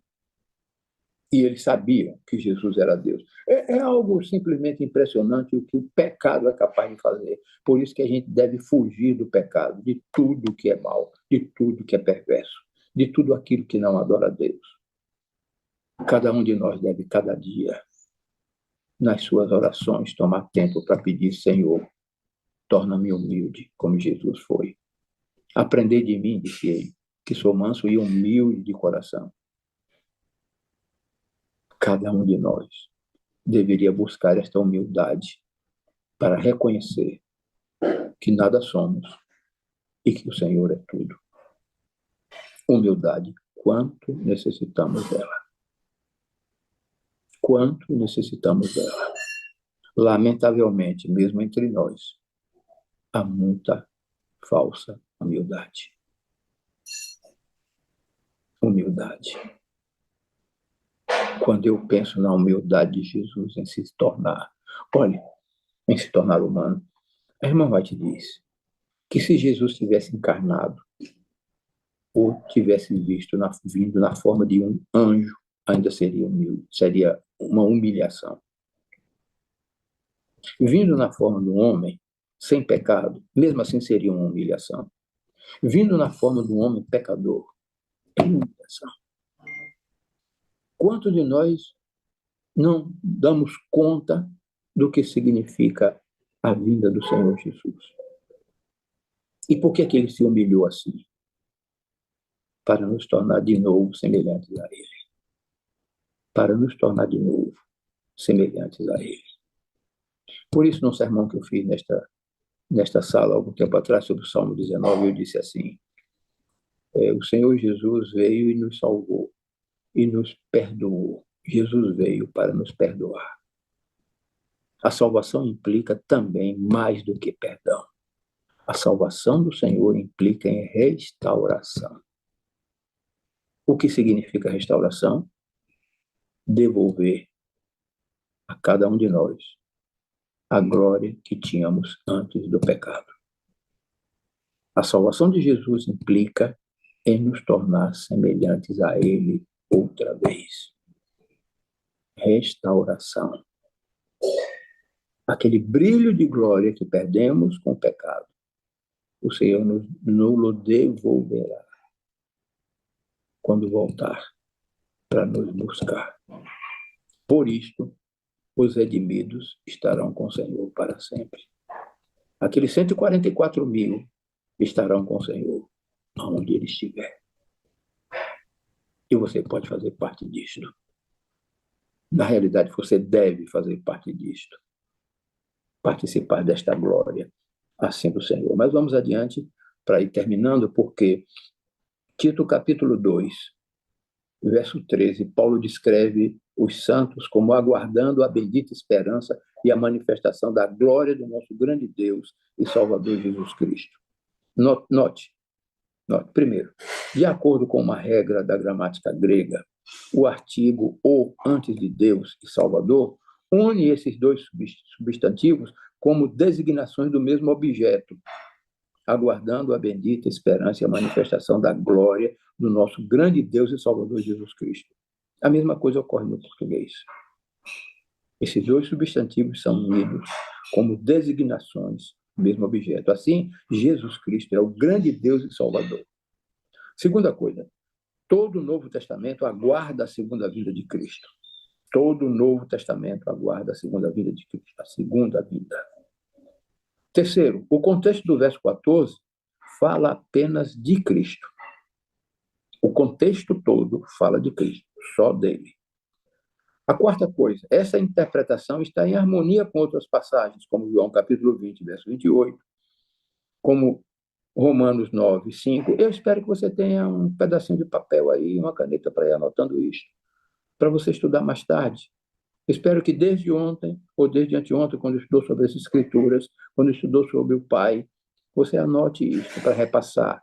E eles sabiam que Jesus era Deus. É algo simplesmente impressionante o que o pecado é capaz de fazer. Por isso que a gente deve fugir do pecado, de tudo que é mal, de tudo que é perverso, de tudo aquilo que não adora a Deus. Cada um de nós deve, cada dia, nas suas orações, tomar tempo para pedir: Senhor, torna-me humilde, como Jesus foi. Aprendei de mim, disse ele, que sou manso e humilde de coração. Cada um de nós deveria buscar esta humildade para reconhecer que nada somos e que o Senhor é tudo. Humildade, quanto necessitamos dela. Quanto necessitamos dela. Lamentavelmente, mesmo entre nós, há muita falsa humildade. Humildade. Quando eu penso na humildade de Jesus em se tornar humano, a irmã White diz que se Jesus tivesse encarnado ou tivesse vindo na forma de um anjo, ainda seria humilde, seria uma humilhação. Vindo na forma de um homem, sem pecado, mesmo assim seria uma humilhação. Vindo na forma de um homem pecador, é uma humilhação. Quantos de nós não damos conta do que significa a vinda do Senhor Jesus? E por que ele se humilhou assim? Para nos tornar de novo semelhantes a Ele. Para nos tornar de novo semelhantes a Ele. Por isso, no sermão que eu fiz nesta sala, algum tempo atrás, sobre o Salmo 19, eu disse assim: o Senhor Jesus veio e nos salvou, e nos perdoou. Jesus veio para nos perdoar. A salvação implica também mais do que perdão. A salvação do Senhor implica em restauração. O que significa restauração? Devolver a cada um de nós a glória que tínhamos antes do pecado. A salvação de Jesus implica em nos tornar semelhantes a Ele outra vez. Restauração. Aquele brilho de glória que perdemos com o pecado, o Senhor nos devolverá quando voltar para nos buscar. Por isto, os redimidos estarão com o Senhor para sempre. Aqueles 144 mil estarão com o Senhor, aonde Ele estiver. E você pode fazer parte disto. Na realidade, você deve fazer parte disto. Participar desta glória, assim do Senhor. Mas vamos adiante para ir terminando, porque Tito capítulo 2, verso 13, Paulo descreve os santos como aguardando a bendita esperança e a manifestação da glória do nosso grande Deus e Salvador Jesus Cristo. Note, primeiro, de acordo com uma regra da gramática grega, o artigo ou antes de Deus e Salvador une esses dois substantivos como designações do mesmo objeto, aguardando a bendita esperança e a manifestação da glória do nosso grande Deus e Salvador Jesus Cristo. A mesma coisa ocorre no português. Esses dois substantivos são unidos como designações do mesmo objeto. Assim, Jesus Cristo é o grande Deus e Salvador. Segunda coisa, Todo o Novo Testamento aguarda a segunda vinda de Cristo. Todo o Novo Testamento aguarda a segunda vinda de Cristo, a segunda vinda. Terceiro, o contexto do verso 14 fala apenas de Cristo. O contexto todo fala de Cristo, só dele. A quarta coisa, essa interpretação está em harmonia com outras passagens, como João capítulo 20, verso 28, como Romanos 9, 5. Eu espero que você tenha um pedacinho de papel aí, uma caneta para ir anotando isso, para você estudar mais tarde. Espero que desde ontem, ou desde anteontem, quando estudou sobre as Escrituras, quando estudou sobre o Pai, você anote isso para repassar,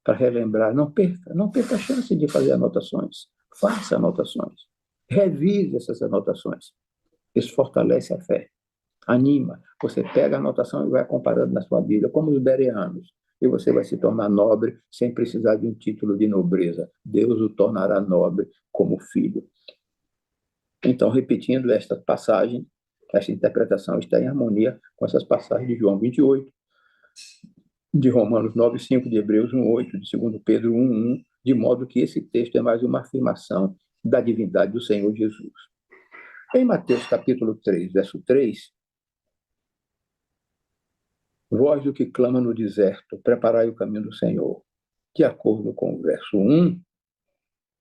para relembrar. Não perca a chance de fazer anotações. Faça anotações. Revise essas anotações. Isso fortalece a fé. Anima. Você pega a anotação e vai comparando na sua Bíblia, como os bereanos. E você vai se tornar nobre sem precisar de um título de nobreza. Deus o tornará nobre como filho. Então, repetindo esta passagem, esta interpretação está em harmonia com essas passagens de João 28, de Romanos 9, 5, de Hebreus 1, 8, de 2 Pedro 1, 1, de modo que esse texto é mais uma afirmação da divindade do Senhor Jesus. Em Mateus capítulo 3, verso 3, voz do que clama no deserto, preparai o caminho do Senhor. De acordo com o verso 1,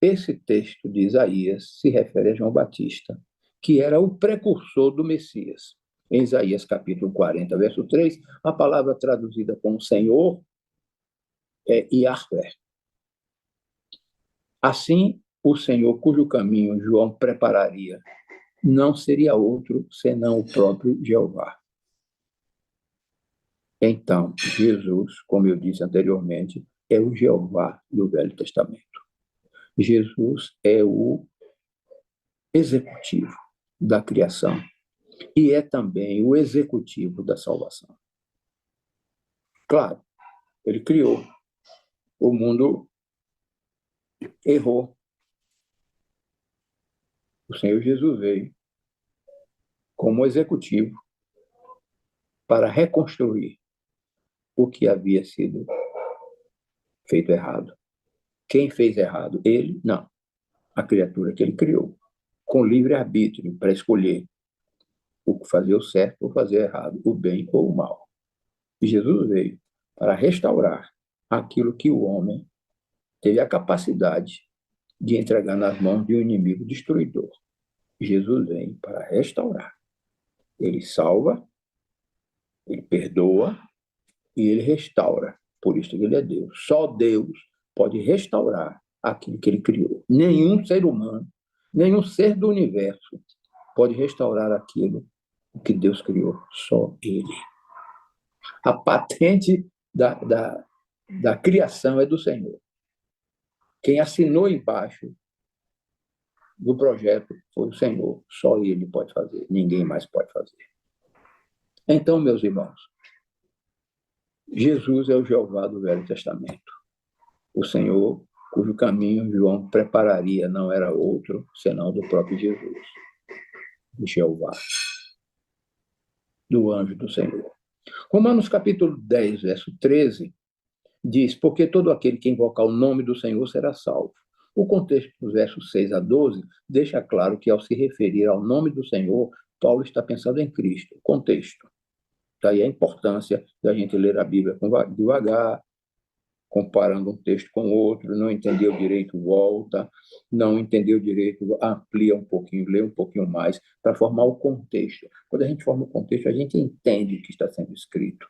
esse texto de Isaías se refere a João Batista, que era o precursor do Messias. Em Isaías capítulo 40, verso 3, a palavra traduzida como Senhor é Yahvé. Assim, o Senhor cujo caminho João prepararia não seria outro senão o próprio Jeová. Então, Jesus, como eu disse anteriormente, é o Jeová do Velho Testamento. Jesus é o executivo da criação e é também o executivo da salvação. Claro, ele criou. O mundo errou. O Senhor Jesus veio como executivo para reconstruir o que havia sido feito errado. Quem fez errado? Ele? Não. A criatura que ele criou, com livre-arbítrio para escolher o fazer o certo ou fazer o errado, o bem ou o mal. E Jesus veio para restaurar aquilo que o homem teve a capacidade de entregar nas mãos de um inimigo destruidor. Jesus vem para restaurar. Ele salva, ele perdoa e ele restaura. Por isso que ele é Deus. Só Deus pode restaurar aquilo que ele criou. Nenhum ser humano, nenhum ser do universo pode restaurar aquilo que Deus criou. Só ele. A patente da criação é do Senhor. Quem assinou embaixo do projeto foi o Senhor. Só ele pode fazer. Ninguém mais pode fazer. Então, meus irmãos, Jesus é o Jeová do Velho Testamento. O Senhor, cujo caminho João prepararia, não era outro, senão do próprio Jesus. O Jeová, do anjo do Senhor. Romanos capítulo 10, verso 13, diz, porque todo aquele que invocar o nome do Senhor será salvo. O contexto dos versos 6 a 12 deixa claro que, ao se referir ao nome do Senhor, Paulo está pensando em Cristo. Contexto. Daí a importância da gente ler a Bíblia devagar, comparando um texto com outro, não entendeu direito, volta, não entendeu direito, amplia um pouquinho, lê um pouquinho mais, para formar o contexto. Quando a gente forma o contexto, a gente entende o que está sendo escrito.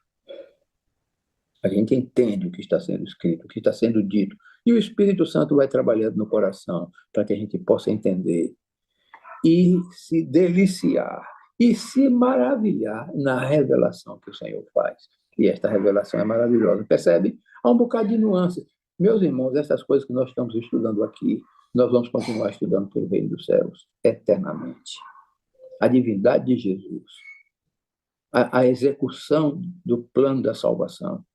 A gente entende o que está sendo escrito, o que está sendo dito. E o Espírito Santo vai trabalhando no coração para que a gente possa entender e se deliciar e se maravilhar na revelação que o Senhor faz. E esta revelação é maravilhosa. Percebe? Há um bocado de nuances. Meus irmãos, essas coisas que nós estamos estudando aqui, nós vamos continuar estudando pelo reino dos céus eternamente. A divindade de Jesus, a execução do plano da salvação.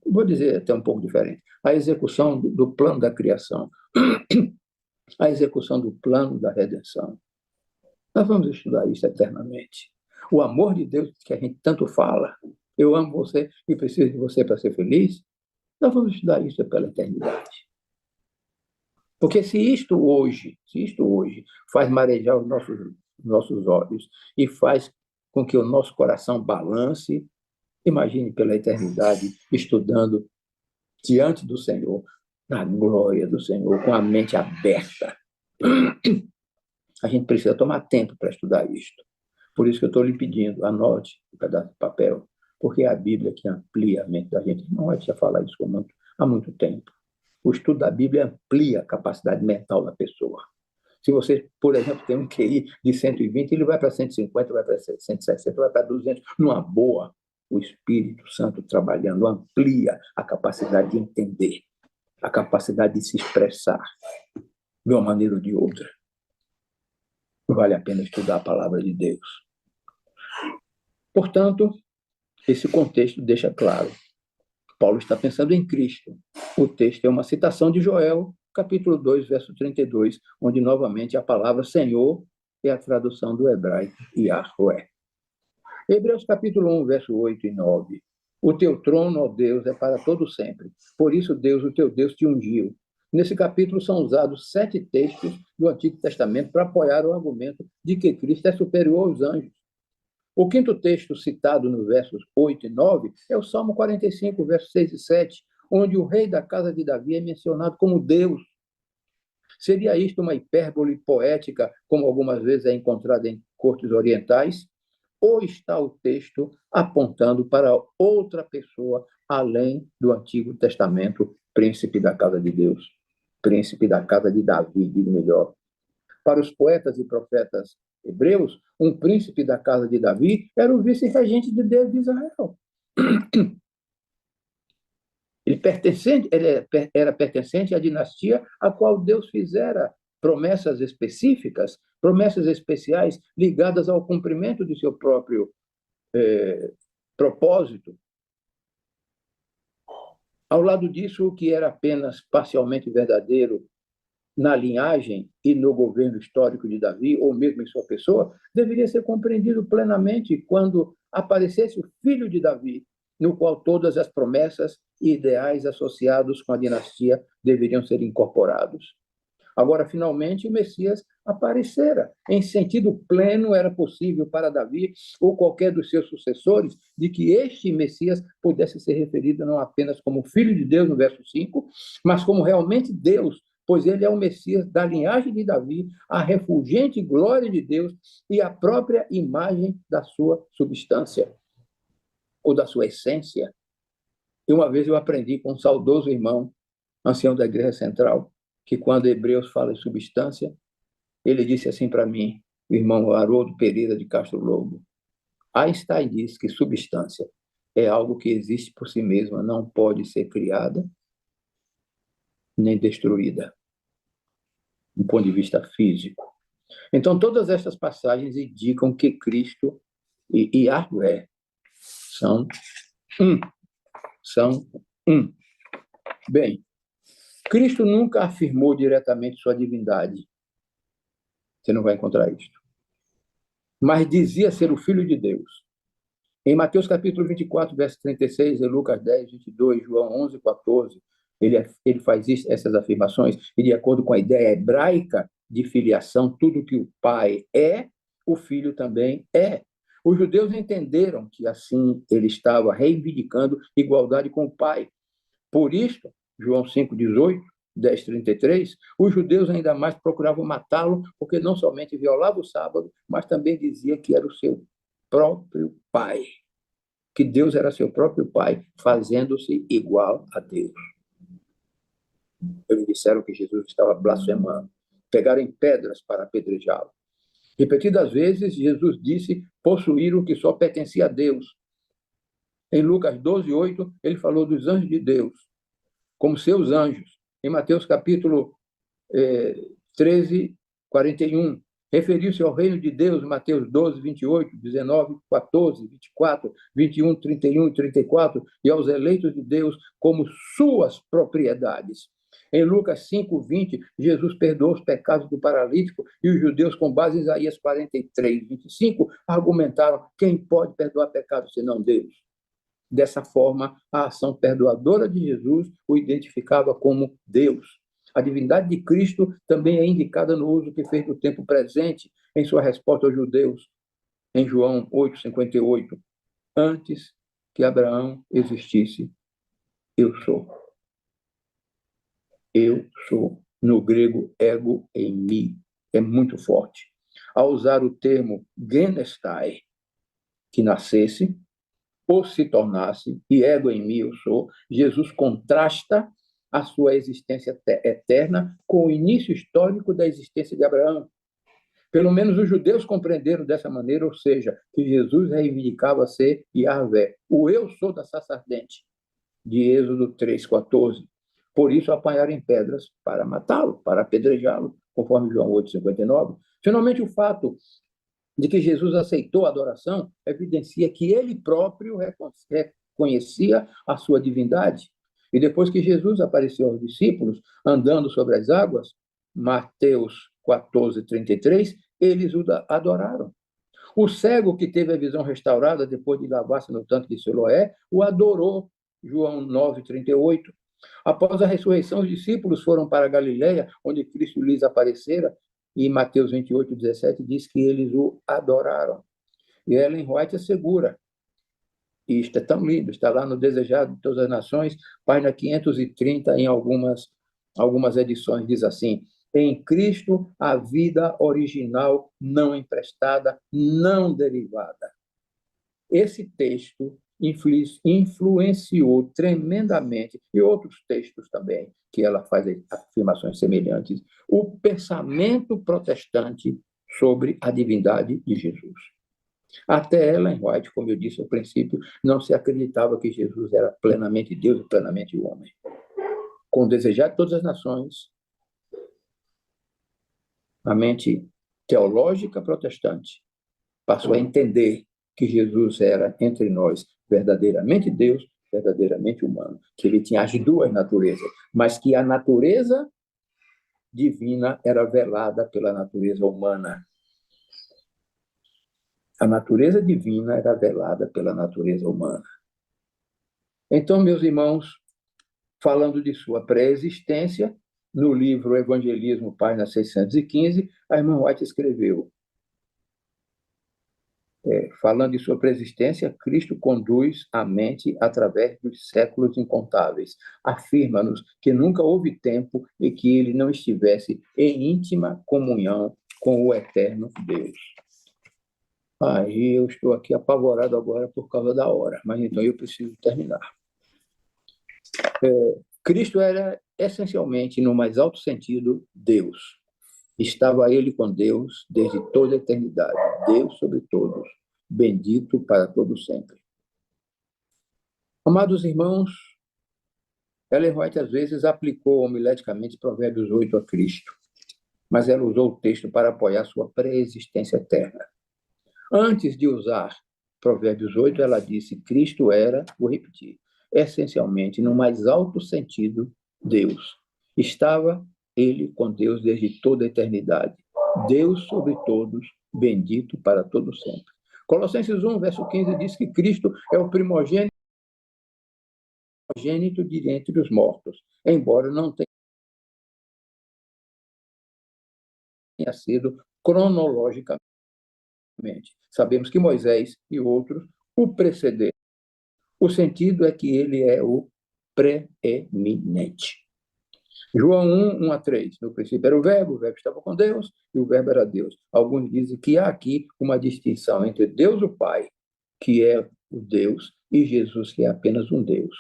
Vou dizer até um pouco diferente. A execução do plano da criação, a execução do plano da redenção. Nós vamos estudar isso eternamente. O amor de Deus que a gente tanto fala, eu amo você e preciso de você para ser feliz, nós vamos estudar isso pela eternidade. Porque se isto hoje faz marejar os nossos olhos e faz com que o nosso coração balance, imagine pela eternidade, estudando diante do Senhor, na glória do Senhor, com a mente aberta. A gente precisa tomar tempo para estudar isto. Por isso que eu estou lhe pedindo, anote um pedaço de papel, porque é a Bíblia que amplia a mente da gente. Não é já falar isso há muito tempo. O estudo da Bíblia amplia a capacidade mental da pessoa. Se você, por exemplo, tem um QI de 120, ele vai para 150, vai para 160, vai para 200, numa boa. O Espírito Santo trabalhando amplia a capacidade de entender, a capacidade de se expressar de uma maneira ou de outra. Vale a pena estudar a palavra de Deus. Portanto, esse contexto deixa claro. Paulo está pensando em Cristo. O texto é uma citação de Joel, capítulo 2, verso 32, onde novamente a palavra Senhor é a tradução do hebraico Yahweh. Hebreus capítulo 1, verso 8 e 9. O teu trono, ó Deus, é para todo sempre. Por isso, Deus, o teu Deus, te ungiu. Nesse capítulo são usados 7 textos do Antigo Testamento para apoiar o argumento de que Cristo é superior aos anjos. O quinto texto citado nos versos 8 e 9 é o Salmo 45, versos 6 e 7, onde o rei da casa de Davi é mencionado como Deus. Seria isto uma hipérbole poética, como algumas vezes é encontrada em cortes orientais? Ou está o texto apontando para outra pessoa além do Antigo Testamento, príncipe da casa de Deus, príncipe da casa de Davi, digo melhor? Para os poetas e profetas hebreus, um príncipe da casa de Davi era o vice-regente de Deus de Israel. Ele era pertencente à dinastia a qual Deus fizera promessas específicas, promessas especiais ligadas ao cumprimento de seu próprio propósito. Ao lado disso, o que era apenas parcialmente verdadeiro na linhagem e no governo histórico de Davi, ou mesmo em sua pessoa, deveria ser compreendido plenamente quando aparecesse o filho de Davi, no qual todas as promessas e ideais associados com a dinastia deveriam ser incorporados. Agora, finalmente, o Messias aparecera. Em sentido pleno, era possível para Davi ou qualquer dos seus sucessores de que este Messias pudesse ser referido não apenas como Filho de Deus, no verso 5, mas como realmente Deus, pois ele é o Messias da linhagem de Davi, a refulgente glória de Deus e a própria imagem da sua substância, ou da sua essência. E uma vez eu aprendi com um saudoso irmão, ancião da Igreja Central, que quando Hebreus fala em substância, ele disse assim para mim, o irmão Haroldo Pereira de Castro Lobo: Einstein diz que substância é algo que existe por si mesma, não pode ser criada nem destruída, do ponto de vista físico. Então, todas essas passagens indicam que Cristo e Yahweh são um. São um. Bem, Cristo nunca afirmou diretamente sua divindade. Você não vai encontrar isto. Mas dizia ser o Filho de Deus. Em Mateus capítulo 24, verso 36, em Lucas 10, 22, João 11, 14, ele faz essas afirmações, e de acordo com a ideia hebraica de filiação, tudo que o Pai é, o Filho também é. Os judeus entenderam que assim ele estava reivindicando igualdade com o Pai. Por isso, João 5,18, 10,33, os judeus ainda mais procuravam matá-lo, porque não somente violava o sábado, mas também dizia que era o seu próprio pai, que Deus era seu próprio pai, fazendo-se igual a Deus. Eles disseram que Jesus estava blasfemando, pegaram em pedras para apedrejá-lo. Repetidas vezes, Jesus disse possuir o que só pertencia a Deus. Em Lucas 12:8, ele falou dos anjos de Deus, como seus anjos. Em Mateus capítulo 13, 41, referiu-se ao reino de Deus, Mateus 12, 28, 19, 14, 24, 21, 31 e 34, e aos eleitos de Deus como suas propriedades. Em Lucas 5, 20, Jesus perdoou os pecados do paralítico, e os judeus, com base em Isaías 43, 25, argumentaram: quem pode perdoar pecados senão Deus? Dessa forma, a ação perdoadora de Jesus o identificava como Deus. A divindade de Cristo também é indicada no uso que fez do tempo presente em sua resposta aos judeus, em João 8:58. Antes que Abraão existisse, eu sou. Eu sou. No grego, ego eimi. É muito forte. Ao usar o termo genestai, que nascesse, ou se tornasse, e ego em mim eu sou, Jesus contrasta a sua existência eterna com o início histórico da existência de Abraão. Pelo menos os judeus compreenderam dessa maneira, ou seja, que Jesus reivindicava ser Yahvé, o eu sou da sacerdente, de Êxodo 3:14. Por isso apanharam em pedras para matá-lo, para apedrejá-lo, conforme João 8:59. Finalmente, o fato de que Jesus aceitou a adoração evidencia que ele próprio reconhecia a sua divindade. E depois que Jesus apareceu aos discípulos, andando sobre as águas, Mateus 14:33, eles o adoraram. O cego que teve a visão restaurada depois de lavar-se no tanque de Siloé, o adorou, João 9:38. Após a ressurreição, os discípulos foram para a Galileia, onde Cristo lhes aparecera, e Mateus 28:17 diz que eles o adoraram. E Ellen White assegura, e isto é tão lindo, está lá no Desejado de Todas as Nações, página 530, em algumas edições, diz assim: em Cristo, a vida original não emprestada, não derivada. Esse texto influenciou tremendamente, e outros textos também, que ela faz afirmações semelhantes, o pensamento protestante sobre a divindade de Jesus. Até Ellen White, como eu disse ao princípio, não se acreditava que Jesus era plenamente Deus e plenamente homem. Com o desejar de todas as nações, a mente teológica protestante passou a entender que Jesus era, entre nós, verdadeiramente Deus, verdadeiramente humano, que ele tinha as duas naturezas, mas que a natureza divina era velada pela natureza humana. A natureza divina era velada pela natureza humana. Então, meus irmãos, falando de sua pré-existência, no livro Evangelismo, página 615, a irmã White escreveu: falando de sua preexistência, Cristo conduz a mente através dos séculos incontáveis. Afirma-nos que nunca houve tempo em que ele não estivesse em íntima comunhão com o eterno Deus. Eu estou aqui apavorado agora por causa da hora, mas então eu preciso terminar. Cristo era essencialmente, no mais alto sentido, Deus. Estava ele com Deus desde toda a eternidade, Deus sobre todos, bendito para todo sempre. Amados irmãos, Ellen White às vezes aplicou homileticamente Provérbios 8 a Cristo, mas ela usou o texto para apoiar sua pré-existência eterna. Antes de usar Provérbios 8, ela disse: Cristo era, vou repetir, essencialmente, no mais alto sentido, Deus. Estava ele com Deus desde toda a eternidade. Deus sobre todos, bendito para todo sempre. Colossenses 1, verso 15, diz que Cristo é o primogênito de entre os mortos, embora não tenha sido cronologicamente. Sabemos que Moisés e outros o precederam. O sentido é que ele é o preeminente. João 1, 1 a 3. No princípio era o verbo estava com Deus e o verbo era Deus. Alguns dizem que há aqui uma distinção entre Deus o Pai, que é o Deus, e Jesus, que é apenas um Deus.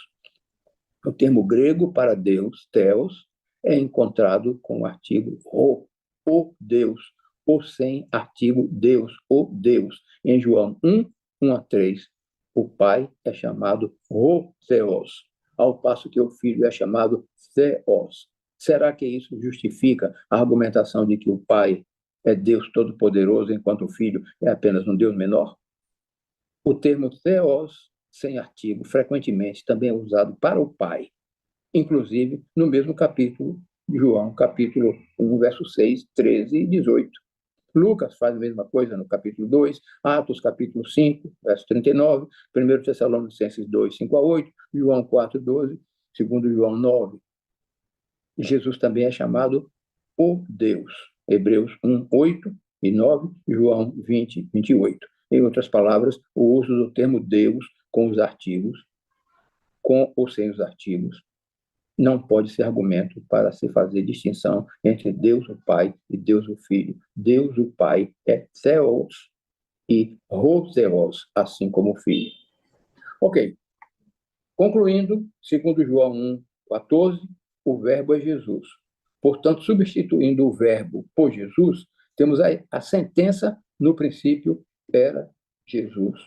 O termo grego para Deus, theos, é encontrado com o artigo o Deus, ou sem artigo Deus, o Deus. Em João 1, 1 a 3, o Pai é chamado Theos, ao passo que o Filho é chamado Theos. Será que isso justifica a argumentação de que o Pai é Deus Todo-Poderoso, enquanto o Filho é apenas um Deus menor? O termo Theos, sem artigo, frequentemente também é usado para o Pai, inclusive no mesmo capítulo de João, capítulo 1, verso 6, 13 e 18. Lucas faz a mesma coisa no capítulo 2, Atos capítulo 5, verso 39, 1 Tessalonicenses 2, 5 a 8, João 4, 12, 2 João 9. Jesus também é chamado o Deus. Hebreus 1, 8 e 9, João 20, 28. Em outras palavras, o uso do termo Deus com os artigos, com ou sem os artigos, não pode ser argumento para se fazer distinção entre Deus o Pai e Deus o Filho. Deus o Pai é Theos e Ho-Theos, assim como o Filho. Ok. Concluindo, segundo João 1, 14, o verbo é Jesus. Portanto, substituindo o verbo por Jesus, temos a sentença, no princípio, era Jesus.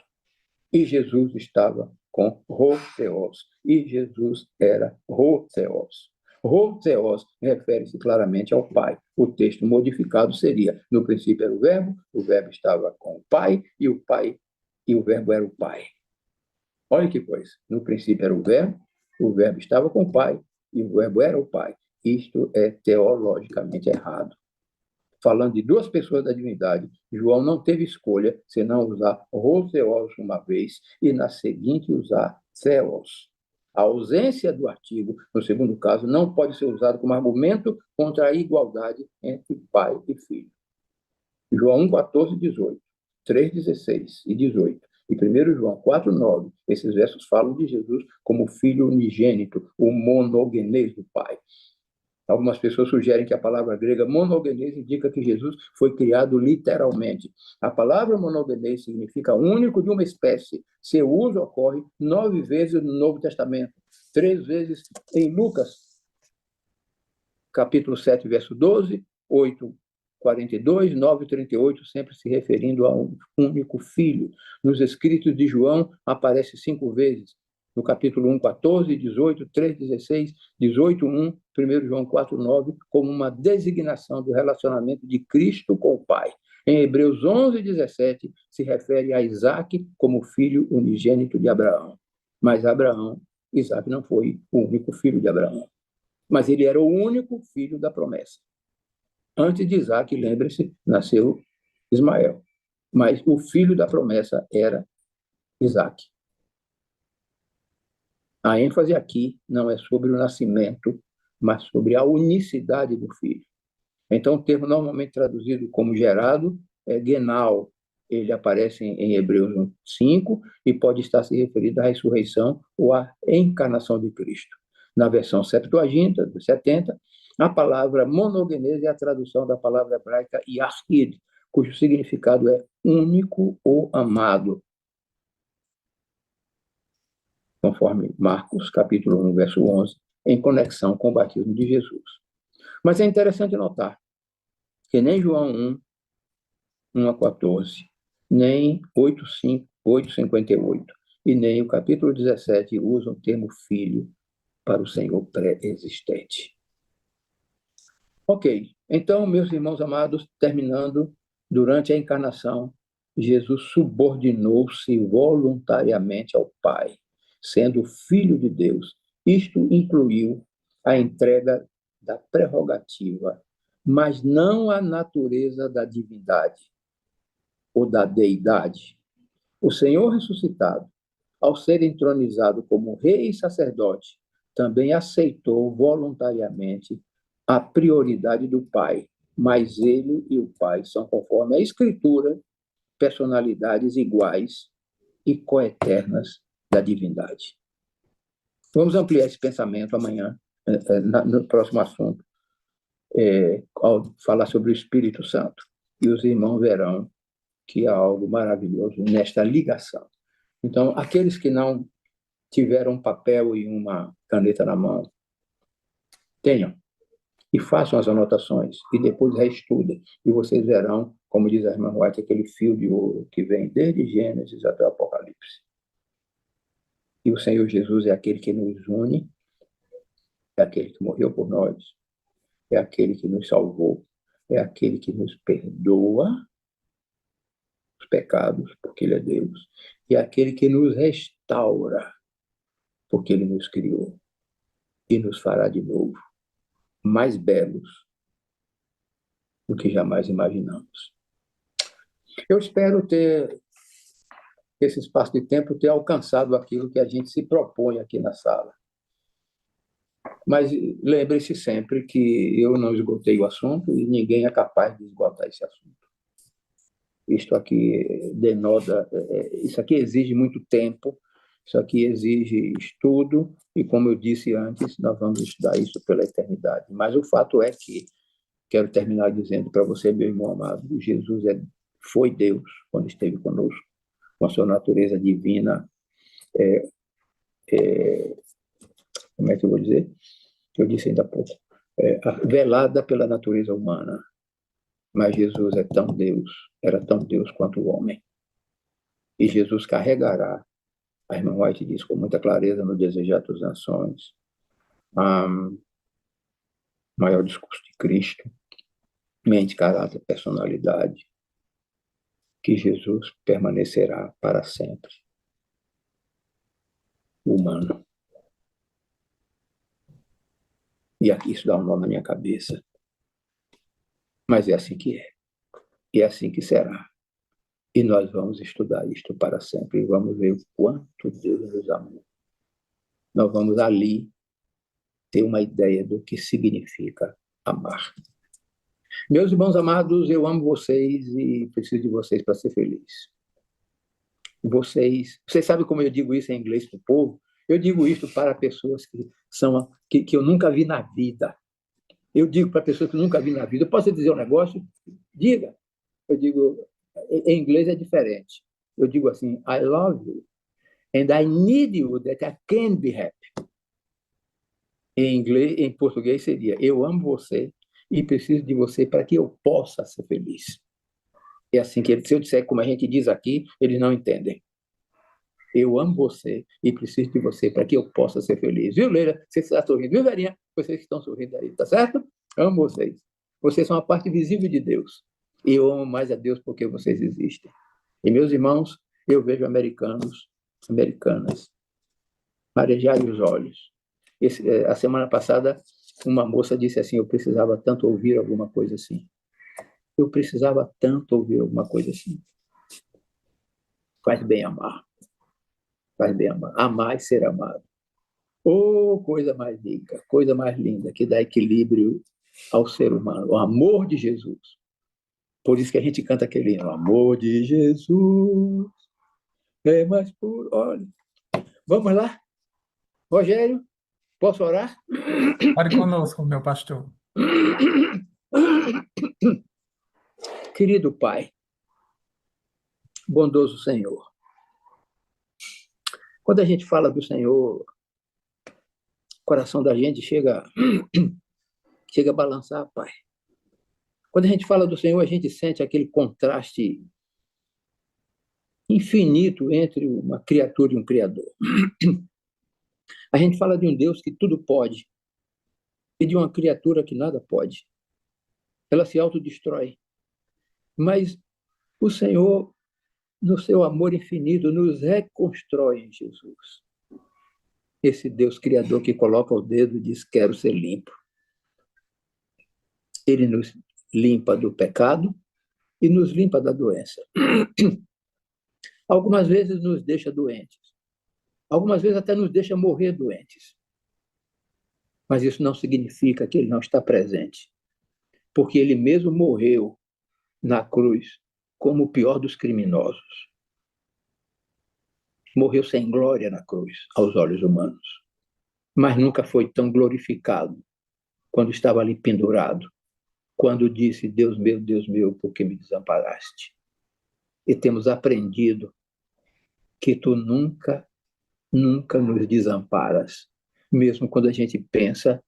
E Jesus estava com Ho-Theos. E Jesus era Ho-Theos. Ho-Theos refere-se claramente ao Pai. O texto modificado seria: no princípio era o verbo estava com o Pai, e o verbo era o Pai. Olha que coisa. No princípio era o verbo estava com o Pai, e o verbo era o Pai. Isto é teologicamente errado. Falando de duas pessoas da divindade, João não teve escolha senão usar Ho-Theos uma vez e na seguinte usar Theos. A ausência do artigo, no segundo caso, não pode ser usado como argumento contra a igualdade entre pai e filho. João 1, 14 e 18, 3, 16 e 18 e 1 João 4, 9, esses versos falam de Jesus como filho unigênito, o monogenês do Pai. Algumas pessoas sugerem que a palavra grega monogenês indica que Jesus foi criado literalmente. A palavra monogenês significa único de uma espécie. Seu uso ocorre 9 vezes no Novo Testamento, 3 vezes em Lucas, capítulo 7, verso 12, 8, 42, 9, 38, sempre se referindo a um único filho. Nos escritos de João, aparece 5 vezes. No capítulo 1, 14, 18, 3, 16, 18, 1, 1 João 4, 9, como uma designação do relacionamento de Cristo com o Pai. Em Hebreus 11, 17, se refere a Isaac como filho unigênito de Abraão. Mas Isaac não foi o único filho de Abraão. Mas ele era o único filho da promessa. Antes de Isaac, lembre-se, nasceu Ismael. Mas o filho da promessa era Isaac. A ênfase aqui não é sobre o nascimento, mas sobre a unicidade do filho. Então, o termo normalmente traduzido como gerado é genal. Ele aparece em Hebreus 5 e pode estar se referindo à ressurreição ou à encarnação de Cristo. Na versão Septuaginta, dos 70, a palavra monogenese é a tradução da palavra hebraica yahid, cujo significado é único ou amado, conforme Marcos, capítulo 1, verso 11, em conexão com o batismo de Jesus. Mas é interessante notar que nem João 1, 1 a 14, nem 8:58 e nem o capítulo 17 usam o termo filho para o Senhor pré-existente. Ok, então, meus irmãos amados, terminando, durante a encarnação, Jesus subordinou-se voluntariamente ao Pai, sendo filho de Deus. Isto incluiu a entrega da prerrogativa, mas não a natureza da divindade ou da deidade. O Senhor ressuscitado, ao ser entronizado como rei e sacerdote, também aceitou voluntariamente a prioridade do Pai, mas ele e o Pai são, conforme a Escritura, personalidades iguais e coeternas da divindade. Vamos ampliar esse pensamento amanhã, no próximo assunto, ao falar sobre o Espírito Santo. E os irmãos verão que há algo maravilhoso nesta ligação. Então, aqueles que não tiveram um papel e uma caneta na mão, tenham e façam as anotações e depois reestudem. E vocês verão, como diz a irmã White, aquele fio de ouro que vem desde Gênesis até o Apocalipse. E o Senhor Jesus é aquele que nos une, é aquele que morreu por nós, é aquele que nos salvou, é aquele que nos perdoa os pecados, porque Ele é Deus, e é aquele que nos restaura, porque Ele nos criou e nos fará de novo mais belos do que jamais imaginamos. Eu espero ter, esse espaço de tempo, ter alcançado aquilo que a gente se propõe aqui na sala. Mas lembre-se sempre que eu não esgotei o assunto e ninguém é capaz de esgotar esse assunto. Isto aqui denota, isso aqui exige muito tempo, isso aqui exige estudo, e como eu disse antes, nós vamos estudar isso pela eternidade. Mas o fato é que, quero terminar dizendo para você, meu irmão amado, Jesus foi Deus quando esteve conosco, com a sua natureza divina, como é que eu vou dizer? Eu disse ainda há pouco, velada pela natureza humana. Mas Jesus é tão Deus, era tão Deus quanto o homem. E Jesus carregará, a irmã White diz com muita clareza no Desejar das Nações, maior discurso de Cristo, mente, caráter, personalidade, que Jesus permanecerá para sempre humano. E aqui isso dá um nó na minha cabeça. Mas é assim que é. E é assim que será. E nós vamos estudar isto para sempre e vamos ver o quanto Deus nos amou. Nós vamos ali ter uma ideia do que significa amar. Meus irmãos amados, eu amo vocês e preciso de vocês para ser feliz. Vocês sabem como eu digo isso em inglês para o povo? Eu digo isso para pessoas que eu nunca vi na vida. Eu digo para pessoas que eu nunca vi na vida. Eu posso dizer um negócio? Diga. Eu digo, em inglês é diferente. Eu digo assim, I love you and I need you that I can be happy. Em português seria, eu amo você e preciso de você para que eu possa ser feliz. É assim que, se eu disser como a gente diz aqui, eles não entendem. Eu amo você e preciso de você para que eu possa ser feliz. Viu, Leila? Você está sorrindo. Viu, Verinha? Vocês que estão sorrindo aí, tá certo? Eu amo vocês. Vocês são a parte visível de Deus. E eu amo mais a Deus porque vocês existem. E, meus irmãos, eu vejo americanas, marejarem os olhos. A semana passada, uma moça disse assim, eu precisava tanto ouvir alguma coisa assim. Eu precisava tanto ouvir alguma coisa assim. Faz bem amar. Faz bem amar. Amar e ser amado. Oh, coisa mais rica, coisa mais linda, que dá equilíbrio ao ser humano. O amor de Jesus. Por isso que a gente canta aquele hino, o amor de Jesus é mais puro. Olha, vamos lá? Rogério, posso orar? Ore conosco, meu pastor. Querido Pai, bondoso Senhor, quando a gente fala do Senhor, o coração da gente chega a balançar, Pai. Quando a gente fala do Senhor, a gente sente aquele contraste infinito entre uma criatura e um Criador. A gente fala de um Deus que tudo pode e de uma criatura que nada pode. Ela se autodestrói. Mas o Senhor, no seu amor infinito, nos reconstrói em Jesus. Esse Deus Criador que coloca o dedo e diz, quero ser limpo. Ele nos limpa do pecado e nos limpa da doença. Algumas vezes nos deixa doentes. Algumas vezes até nos deixa morrer doentes. Mas isso não significa que ele não está presente. Porque ele mesmo morreu na cruz como o pior dos criminosos. Morreu sem glória na cruz, aos olhos humanos. Mas nunca foi tão glorificado quando estava ali pendurado. Quando disse, Deus meu, por que me desamparaste? E temos aprendido que tu nunca nos desamparas, mesmo quando a gente pensa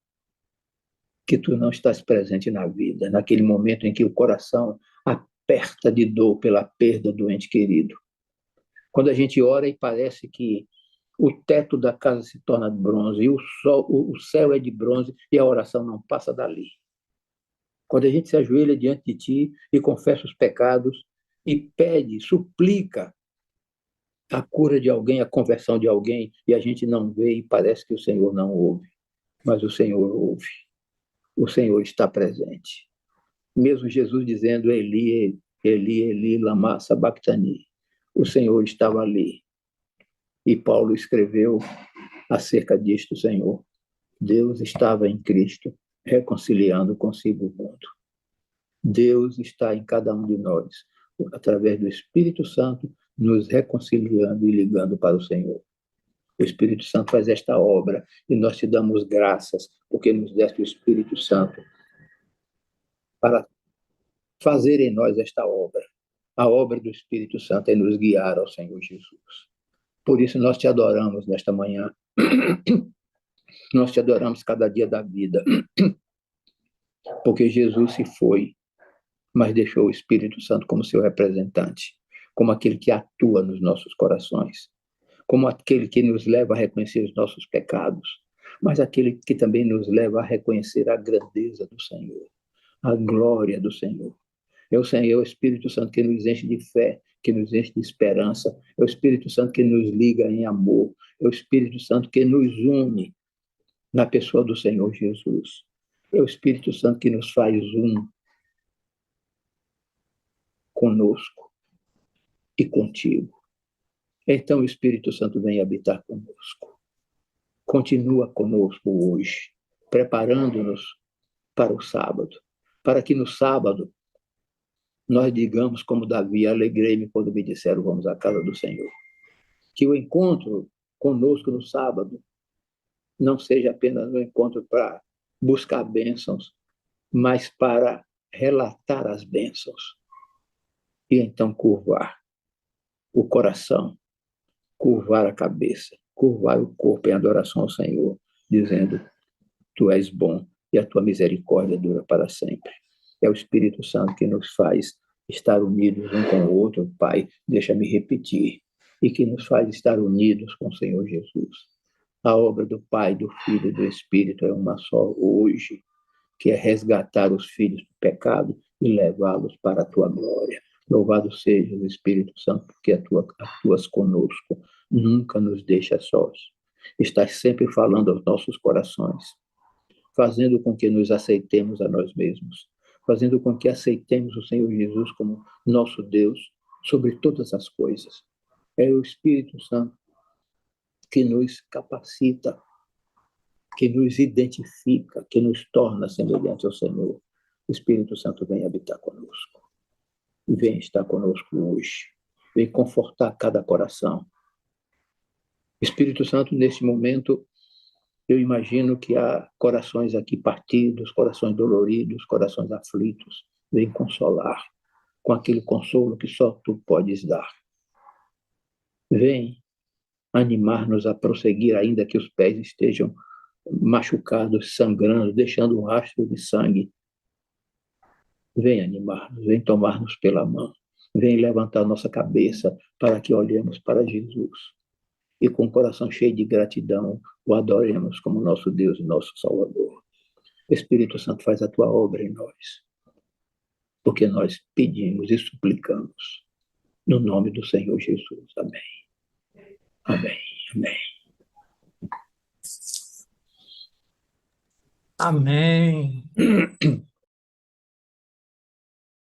que tu não estás presente na vida, naquele momento em que o coração aperta de dor pela perda do ente querido. Quando a gente ora e parece que o teto da casa se torna de bronze, e o céu é de bronze, e a oração não passa dali. Quando a gente se ajoelha diante de ti e confessa os pecados e pede, suplica a cura de alguém, a conversão de alguém, e a gente não vê e parece que o Senhor não ouve. Mas o Senhor ouve. O Senhor está presente. Mesmo Jesus dizendo, Eli, Eli, Eli, lama sabachthani. O Senhor estava ali. E Paulo escreveu acerca disto, Senhor. Deus estava em Cristo, reconciliando consigo o mundo. Deus está em cada um de nós, através do Espírito Santo, nos reconciliando e ligando para o Senhor. O Espírito Santo faz esta obra e nós te damos graças, porque nos deste o Espírito Santo para fazer em nós esta obra. A obra do Espírito Santo é nos guiar ao Senhor Jesus. Por isso nós te adoramos nesta manhã. Nós te adoramos cada dia da vida. Porque Jesus se foi, mas deixou o Espírito Santo como seu representante, como aquele que atua nos nossos corações, como aquele que nos leva a reconhecer os nossos pecados, mas aquele que também nos leva a reconhecer a grandeza do Senhor, a glória do Senhor. É o Senhor, é o Espírito Santo que nos enche de fé, que nos enche de esperança, é o Espírito Santo que nos liga em amor, é o Espírito Santo que nos une na pessoa do Senhor Jesus. É o Espírito Santo que nos faz um conosco e contigo. Então o Espírito Santo vem habitar conosco. Continua conosco hoje, preparando-nos para o sábado, para que no sábado nós digamos como Davi: alegrei-me quando me disseram vamos à casa do Senhor. Que o encontro conosco no sábado não seja apenas um encontro para buscar bênçãos, mas para relatar as bênçãos. E então curvar o coração, curvar a cabeça, curvar o corpo em adoração ao Senhor, dizendo: tu és bom e a tua misericórdia dura para sempre. É o Espírito Santo que nos faz estar unidos um com o outro, Pai, deixa-me repetir, e que nos faz estar unidos com o Senhor Jesus. A obra do Pai, do Filho e do Espírito é uma só hoje, que é resgatar os filhos do pecado e levá-los para a tua glória. Louvado seja o Espírito Santo, porque atuas conosco, nunca nos deixa sós. Estás sempre falando aos nossos corações, fazendo com que nos aceitemos a nós mesmos, fazendo com que aceitemos o Senhor Jesus como nosso Deus sobre todas as coisas. É o Espírito Santo que nos capacita, que nos identifica, que nos torna semelhantes ao Senhor. O Espírito Santo vem habitar conosco. E vem estar conosco hoje. Vem confortar cada coração. Espírito Santo, nesse momento, eu imagino que há corações aqui partidos, corações doloridos, corações aflitos. Vem consolar com aquele consolo que só tu podes dar. Vem animar-nos a prosseguir, ainda que os pés estejam machucados, sangrando, deixando um rastro de sangue. Vem animar-nos, vem tomar-nos pela mão, vem levantar nossa cabeça para que olhemos para Jesus e com o coração cheio de gratidão o adoremos como nosso Deus e nosso Salvador. Espírito Santo, faz a tua obra em nós, porque nós pedimos e suplicamos no nome do Senhor Jesus. Amém. Amém. Amém. Amém.